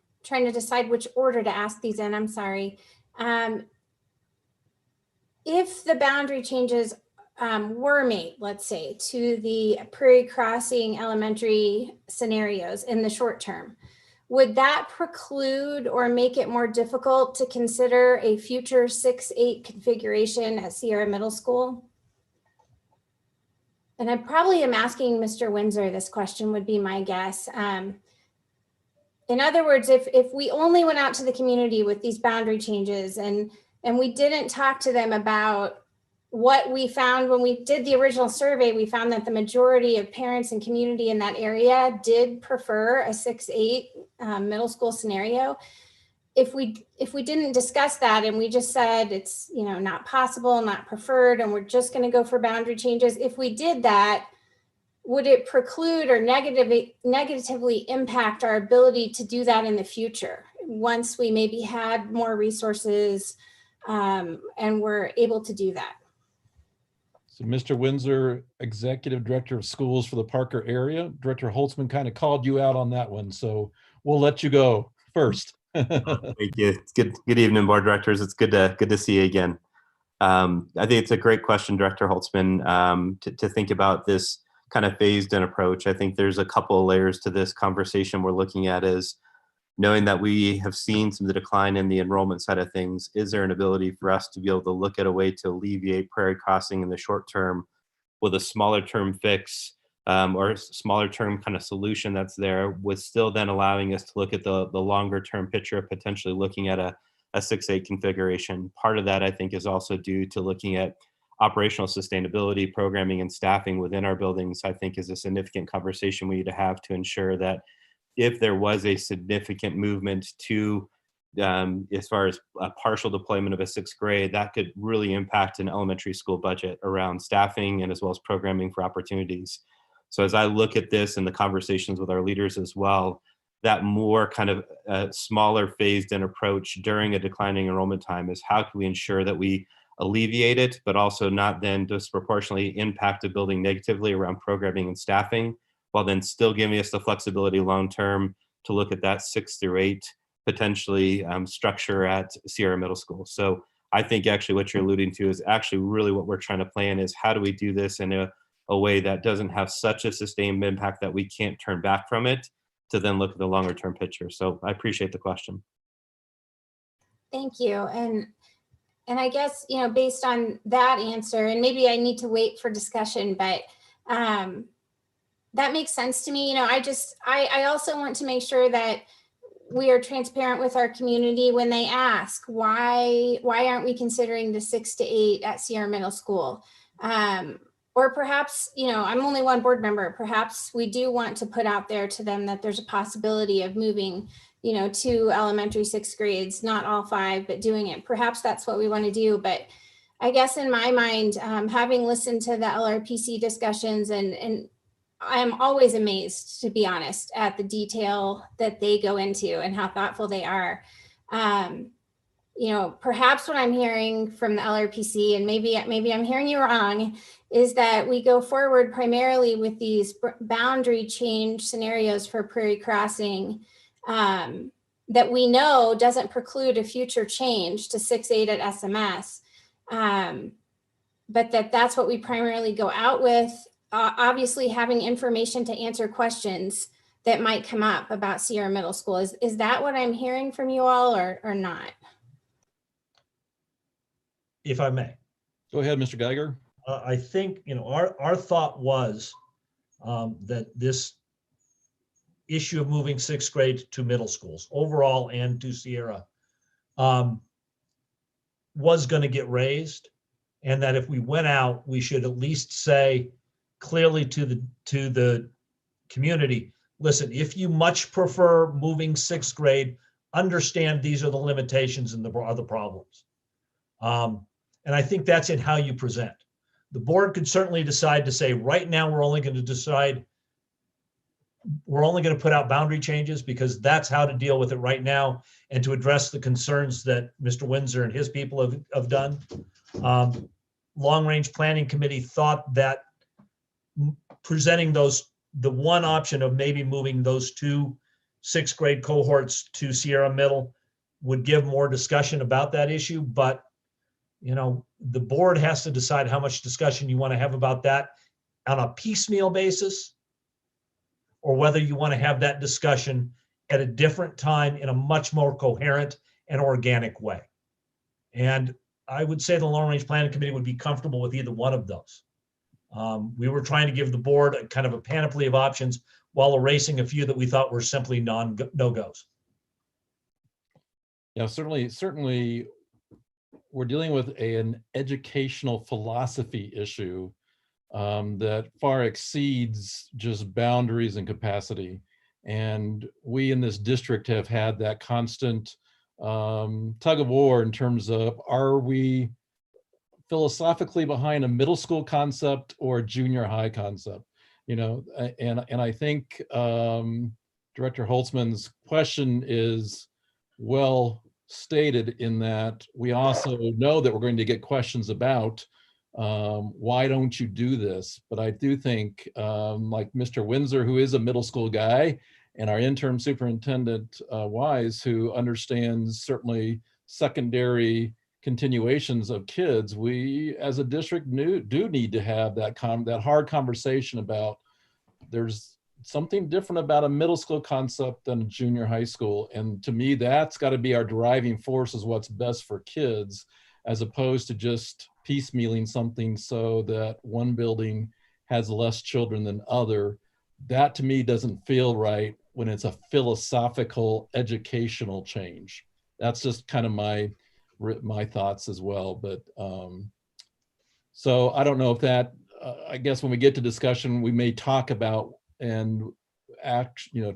to decide which order to ask these in. I'm sorry. If the boundary changes were made, let's say, to the Prairie Crossing elementary scenarios in the short term, would that preclude or make it more difficult to consider a future 6-8 configuration at Sierra Middle School? And I probably am asking Mr. Windsor this question, would be my guess. In other words, if we only went out to the community with these boundary changes and we didn't talk to them about what we found when we did the original survey, we found that the majority of parents and community in that area did prefer a 6-8 middle school scenario. If we didn't discuss that and we just said it's not possible, not preferred, and we're just going to go for boundary changes, if we did that, would it preclude or negatively impact our ability to do that in the future once we maybe had more resources and were able to do that? So Mr. Windsor, Executive Director of Schools for the Parker area. Director Holtzman kind of called you out on that one, so we'll let you go first. Thank you. It's good evening, board directors. It's good to see you again. I think it's a great question, Director Holtzman, to think about this kind of phased in approach. I think there's a couple of layers to this conversation we're looking at, is knowing that we have seen some of the decline in the enrollment side of things. Is there an ability for us to be able to look at a way to alleviate Prairie Crossing in the short term with a smaller term fix or smaller term kind of solution that's there, with still then allowing us to look at the longer term picture of potentially looking at a 6-8 configuration. Part of that, I think, is also due to looking at operational sustainability, programming, and staffing within our buildings. I think is a significant conversation we need to have to ensure that if there was a significant movement to as far as a partial deployment of a 6th grade, that could really impact an elementary school budget around staffing and as well as programming for opportunities. So as I look at this and the conversations with our leaders as well, that more kind of smaller phased in approach during a declining enrollment time is how can we ensure that we alleviate it, but also not then disproportionately impact the building negatively around programming and staffing, while then still giving us the flexibility long-term to look at that 6 through 8 potentially structure at Sierra Middle School. So I think actually what you're alluding to is actually really what we're trying to plan is how do we do this in a way that doesn't have such a sustained impact that we can't turn back from it to then look at the longer term picture. So I appreciate the question. Thank you. And I guess, you know, based on that answer, and maybe I need to wait for discussion, but that makes sense to me. You know, I also want to make sure that we are transparent with our community when they ask, why aren't we considering the 6 to 8 at Sierra Middle School? Or perhaps, you know, I'm only one board member. Perhaps we do want to put out there to them that there's a possibility of moving, you know, 2 elementary 6th grades, not all 5, but doing it. Perhaps that's what we want to do. But I guess in my mind, having listened to the LRPC discussions, and I'm always amazed, to be honest, at the detail that they go into and how thoughtful they are. You know, perhaps what I'm hearing from the LRPC, and maybe I'm hearing you wrong, is that we go forward primarily with these boundary change scenarios for Prairie Crossing that we know doesn't preclude a future change to 6-8 at SMS, but that's what we primarily go out with. Obviously, having information to answer questions that might come up about Sierra Middle School. Is that what I'm hearing from you all, or not? If I may. Go ahead, Mr. Geiger. I think, you know, our thought was that this issue of moving 6th grade to middle schools overall and to Sierra was going to get raised, and that if we went out, we should at least say clearly to the community, listen, if you much prefer moving 6th grade, understand these are the limitations and the other problems. And I think that's in how you present. The board could certainly decide to say, right now, we're only going to put out boundary changes because that's how to deal with it right now and to address the concerns that Mr. Windsor and his people have done. Long-range planning committee thought that presenting the one option of maybe moving those 2 6th grade cohorts to Sierra Middle would give more discussion about that issue. But, you know, the board has to decide how much discussion you want to have about that on a piecemeal basis, or whether you want to have that discussion at a different time in a much more coherent and organic way. And I would say the long-range planning committee would be comfortable with either one of those. We were trying to give the board a kind of a panoply of options while erasing a few that we thought were simply no-goes. Yeah, certainly we're dealing with an educational philosophy issue that far exceeds just boundaries and capacity. And we in this district have had that constant tug of war in terms of, are we philosophically behind a middle school concept or a junior high concept? You know, and I think Director Holtzman's question is well stated in that we also know that we're going to get questions about why don't you do this? But I do think like Mr. Windsor, who is a middle school guy, and our interim superintendent Wise, who understands certainly secondary continuations of kids, we as a district do need to have that hard conversation about there's something different about a middle school concept than a junior high school. And to me, that's got to be our driving force, is what's best for kids, as opposed to just piecemealing something so that one building has less children than other. That to me doesn't feel right when it's a philosophical educational change. That's just kind of my thoughts as well. But so I don't know if that, I guess when we get to discussion, we may talk about and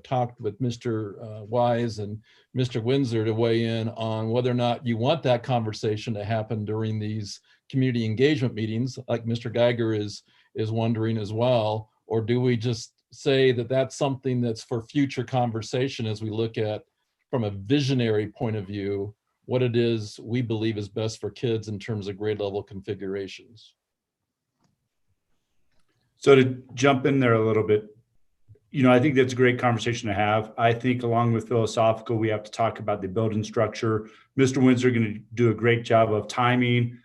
talked with Mr. Wise and Mr. Windsor to weigh in on whether or not you want that conversation to happen during these community engagement meetings, like Mr. Geiger is wondering as well, or do we just say that that's something that's for future conversation as we look at, from a visionary point of view, what it is we believe is best for kids in terms of grade level configurations. So to jump in there a little bit, I think that's a great conversation to have. I think along with philosophical, we have to talk about the building structure. Mr. Windsor going to do a great job of timing,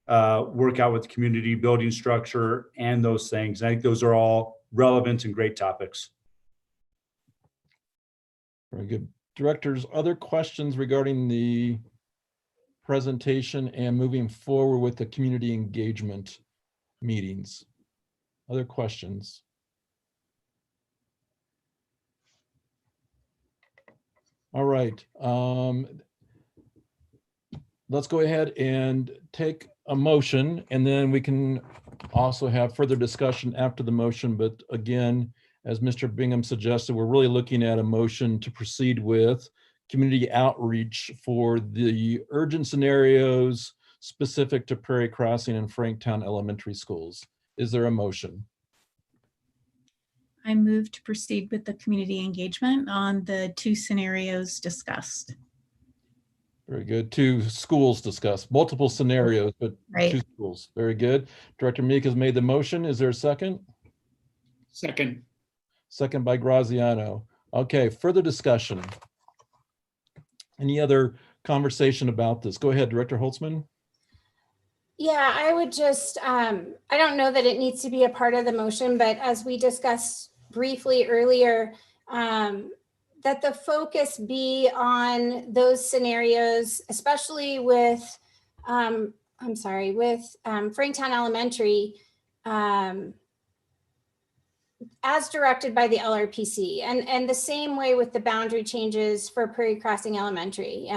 work out with the community, building structure, and those things. I think those are all relevant and great topics. Very good. Directors, other questions regarding the presentation and moving forward with the community engagement meetings? Other questions? All right. Let's go ahead and take a motion, and then we can also have further discussion after the motion. But again, as Mr. Bingham suggested, we're really looking at a motion to proceed with community outreach for the urgent scenarios specific to Prairie Crossing and Franktown Elementary Schools. Is there a motion? I move to proceed with the community engagement on the 2 scenarios discussed. Very good. 2 schools discussed, multiple scenarios, but Right. 2 schools. Very good. Director Meek has made the motion. Is there a second? Second. Second by Graziano. Okay, further discussion. Any other conversation about this? Go ahead, Director Holtzman. Yeah, I would just, I don't know that it needs to be a part of the motion, but as we discussed briefly earlier, that the focus be on those scenarios, especially with, Franktown Elementary, as directed by the LRPC, and the same way with the boundary changes for Prairie Crossing Elementary.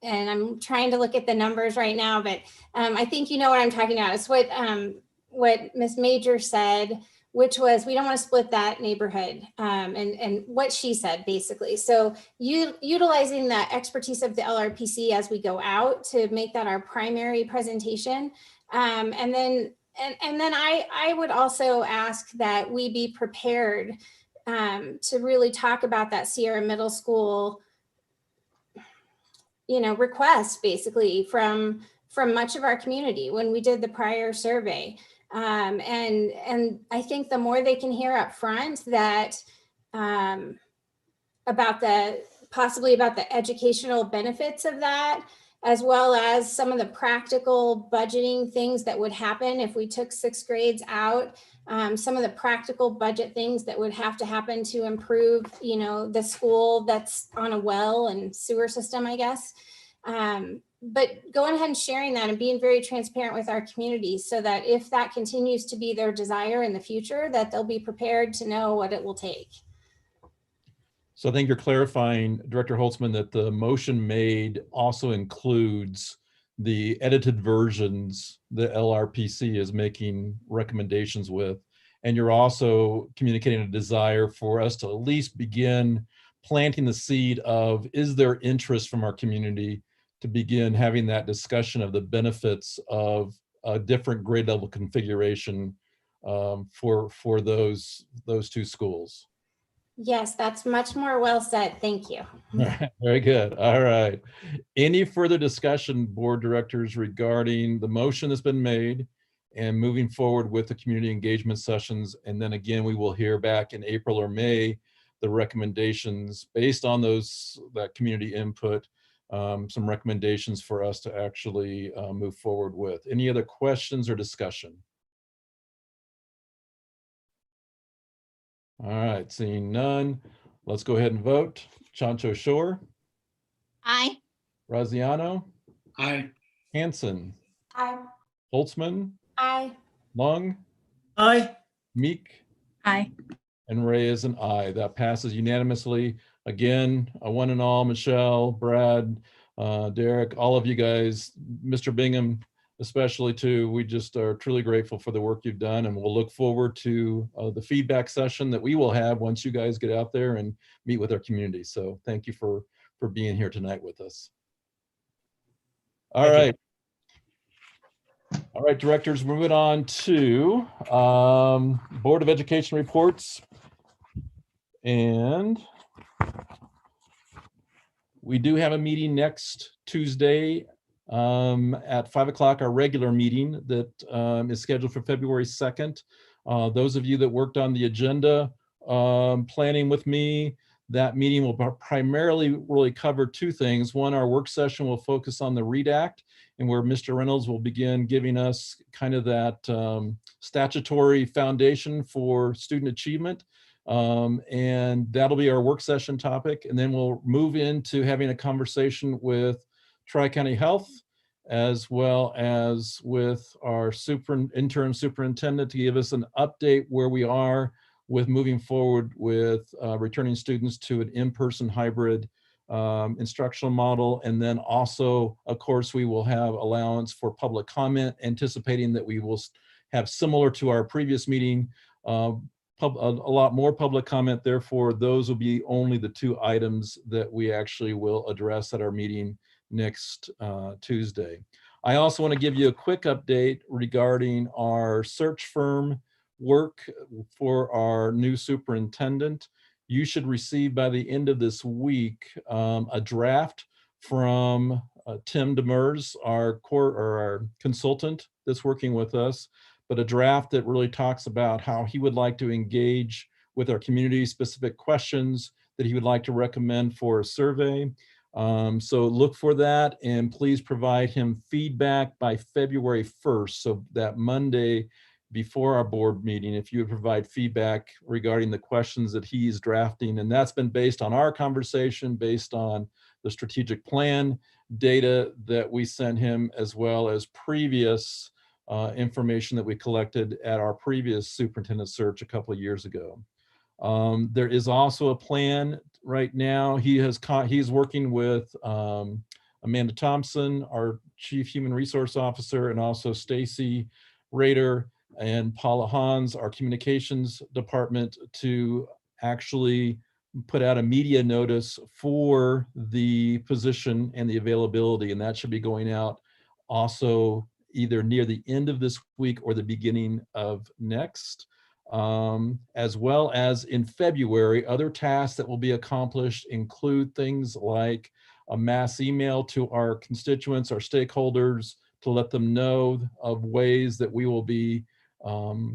And I'm trying to look at the numbers right now, but I think you know what I'm talking about. It's what Ms. Major said, which was we don't want to split that neighborhood, and what she said basically. So utilizing the expertise of the LRPC as we go out to make that our primary presentation, and then I would also ask that we be prepared to really talk about that Sierra Middle School, request basically from much of our community when we did the prior survey. And I think the more they can hear up front that possibly about the educational benefits of that, as well as some of the practical budgeting things that would happen if we took 6th grades out, some of the practical budget things that would have to happen to improve, the school that's on a well and sewer system, I guess. But going ahead and sharing that and being very transparent with our community so that if that continues to be their desire in the future, that they'll be prepared to know what it will take. So I think you're clarifying, Director Holtzman, that the motion made also includes the edited versions the LRPC is making recommendations with. And you're also communicating a desire for us to at least begin planting the seed of, is there interest from our community to begin having that discussion of the benefits of a different grade level configuration for those 2 schools? Yes, that's much more well said. Thank you. Very good. All right. Any further discussion, board directors, regarding the motion that's been made and moving forward with the community engagement sessions? And then again, we will hear back in April or May the recommendations based on that community input, some recommendations for us to actually move forward with. Any other questions or discussion? All right, seeing none, let's go ahead and vote. Chancho Shore. Aye. Graziano. Aye. Hanson. Aye. Holtzman. Aye. Lung. Aye. Meek. Aye. And Ray is an aye. That passes unanimously. Again, a one and all, Michelle, Brad, Derek, all of you guys, Mr. Bingham, especially too, we just are truly grateful for the work you've done, and we'll look forward to the feedback session that we will have once you guys get out there and meet with our community. So thank you for being here tonight with us. All right. All right, directors, moving on to Board of Education reports. And we do have a meeting next Tuesday at 5 o'clock, our regular meeting that is scheduled for February 2nd. Those of you that worked on the agenda planning with me. That meeting will primarily really cover two things. One, our work session will focus on the READ Act, and where Mr. Reynolds will begin giving us kind of that statutory foundation for student achievement. And that'll be our work session topic. And then we'll move into having a conversation with Tri-County Health, as well as with our interim superintendent to give us an update where we are with moving forward with returning students to an in-person hybrid instructional model. And then also, of course, we will have allowance for public comment, anticipating that we will have, similar to our previous meeting, a lot more public comment. Therefore, those will be only the two items that we actually will address at our meeting next Tuesday. I also want to give you a quick update regarding our search firm work for our new superintendent. You should receive by the end of this week a draft from Tim Demers, our consultant that's working with us, but a draft that really talks about how he would like to engage with our community, specific questions that he would like to recommend for a survey. So look for that, and please provide him feedback by February 1st. So that Monday before our board meeting, if you would provide feedback regarding the questions that he's drafting. And that's been based on our conversation, based on the strategic plan data that we sent him, as well as previous information that we collected at our previous superintendent search a couple of years ago. There is also a plan right now. He's working with Amanda Thompson, our Chief Human Resource Officer, and also Stacy Rader and Paula Hans, our communications department, to actually put out a media notice for the position and the availability. And that should be going out also either near the end of this week or the beginning of next. As well as in February, other tasks that will be accomplished include things like a mass email to our constituents, our stakeholders, to let them know of ways that we will be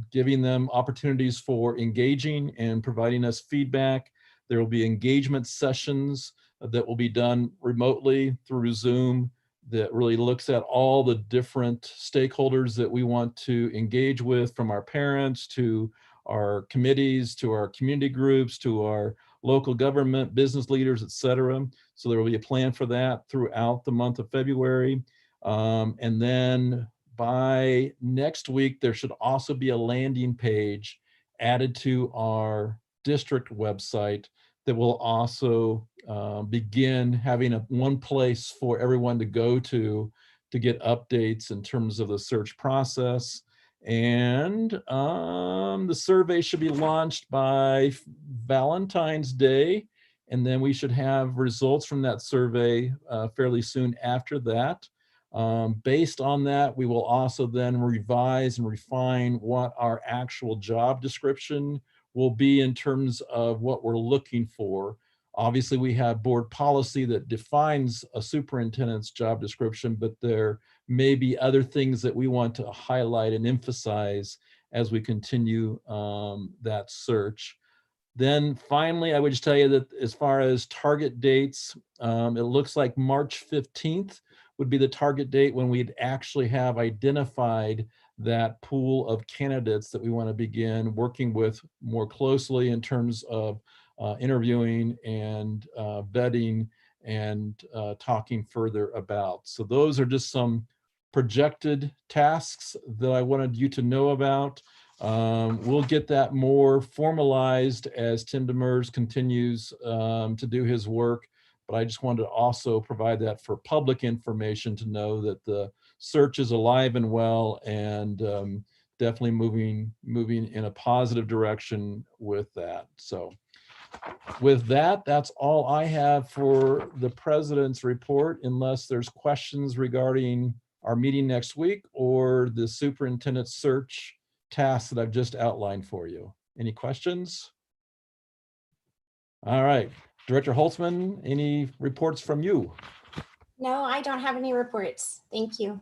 giving them opportunities for engaging and providing us feedback. There will be engagement sessions that will be done remotely through Zoom that really looks at all the different stakeholders that we want to engage with, from our parents to our committees, to our community groups, to our local government, business leaders, et cetera. So there will be a plan for that throughout the month of February. And then by next week, there should also be a landing page added to our district website that will also begin having one place for everyone to go to get updates in terms of the search process. And the survey should be launched by Valentine's Day. And then we should have results from that survey fairly soon after that. Based on that, we will also then revise and refine what our actual job description will be in terms of what we're looking for. Obviously, we have board policy that defines a superintendent's job description, but there may be other things that we want to highlight and emphasize as we continue that search. Then finally, I would just tell you that as far as target dates, it looks like March 15th would be the target date when we'd actually have identified that pool of candidates that we want to begin working with more closely in terms of interviewing and vetting and talking further about. So those are just some projected tasks that I wanted you to know about. We'll get that more formalized as Tim Demers continues to do his work. But I just wanted to also provide that for public information to know that the search is alive and well, and definitely moving in a positive direction with that. So with that, that's all I have for the president's report, unless there's questions regarding our meeting next week or the superintendent search tasks that I've just outlined for you. Any questions? All right. Director Holtzman, any reports from you? No, I don't have any reports. Thank you.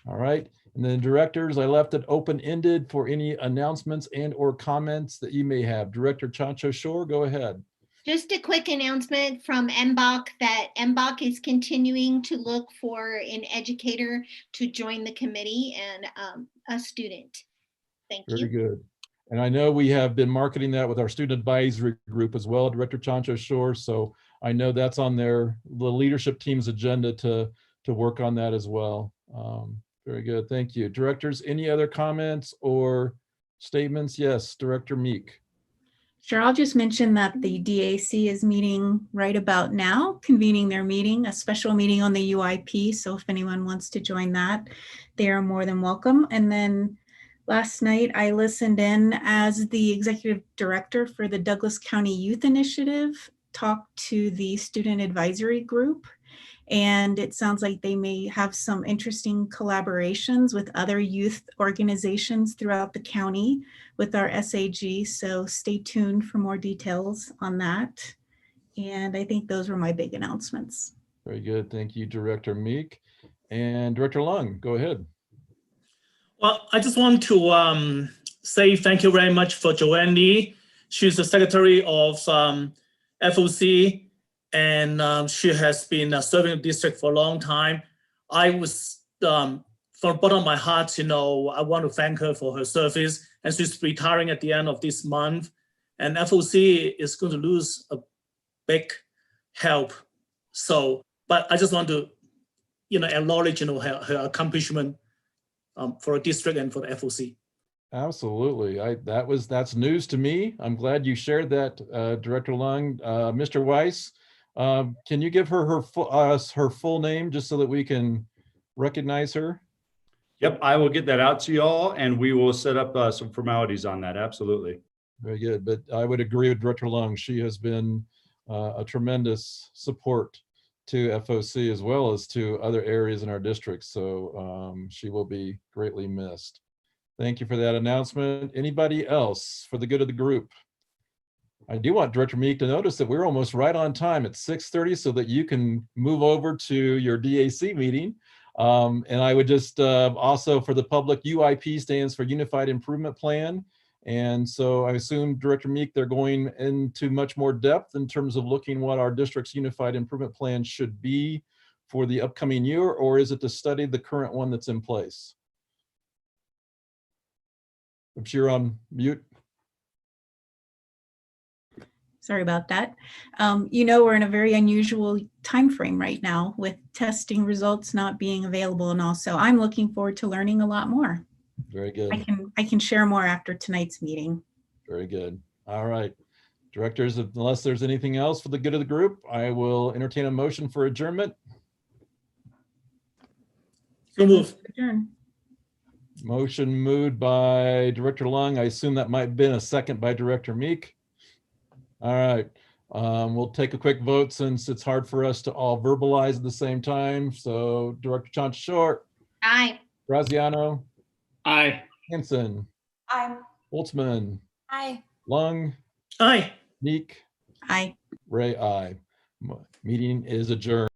All right. And then directors, I left it open-ended for any announcements and or comments that you may have. Director Chancho Shore, go ahead. Just a quick announcement from MBOC that MBOC is continuing to look for an educator to join the committee and a student. Thank you. Very good. And I know we have been marketing that with our student advisory group as well, Director Chancho Shore. So I know that's on the leadership team's agenda to work on that as well. Very good. Thank you. Directors, any other comments or statements? Yes, Director Meek. Sure, I'll just mention that the DAC is meeting right about now, convening their meeting, a special meeting on the UIP. So if anyone wants to join that, they are more than welcome. And then last night I listened in as the executive director for the Douglas County Youth Initiative, talked to the student advisory group. And it sounds like they may have some interesting collaborations with other youth organizations throughout the county with our SAG. So stay tuned for more details on that. And I think those were my big announcements. Very good. Thank you, Director Meek. And Director Lung, go ahead. Well, I just want to say thank you very much for Joanne Lee. She's the secretary of FOC. And she has been serving the district for a long time. I was, from the bottom of my heart, I want to thank her for her service. And she's retiring at the end of this month. And FOC is going to lose a big help. So, but I just want to, acknowledge, her accomplishment for a district and for the FOC. Absolutely. That's news to me. I'm glad you shared that, Director Lung. Mr. Weiss, can you give her her full name just so that we can recognize her? Yep, I will get that out to you all, and we will set up some formalities on that. Absolutely. Very good. But I would agree with Director Lung. She has been a tremendous support to FOC as well as to other areas in our district. So she will be greatly missed. Thank you for that announcement. Anybody else for the good of the group? I do want Director Meek to notice that we're almost right on time at 6:30 so that you can move over to your DAC meeting. And I would just also for the public, UIP stands for Unified Improvement Plan. And so I assume, Director Meek, they're going into much more depth in terms of looking what our district's Unified Improvement Plan should be for the upcoming year, or is it to study the current one that's in place? Oops, you're on mute. Sorry about that. We're in a very unusual time frame right now with testing results not being available, and also I'm looking forward to learning a lot more. Very good. I can share more after tonight's meeting. Very good. All right. Directors, unless there's anything else for the good of the group, I will entertain a motion for adjournment. So move. Adjourn. Motion moved by Director Lung. I assume that might have been a second by Director Meek. All right. We'll take a quick vote since it's hard for us to all verbalize at the same time. So Director Chancho Shore. Aye. Graziano. Aye. Hanson. Aye. Holtzman. Aye. Lung. Aye. Meek. Aye. Ray, aye. Meeting is adjourned.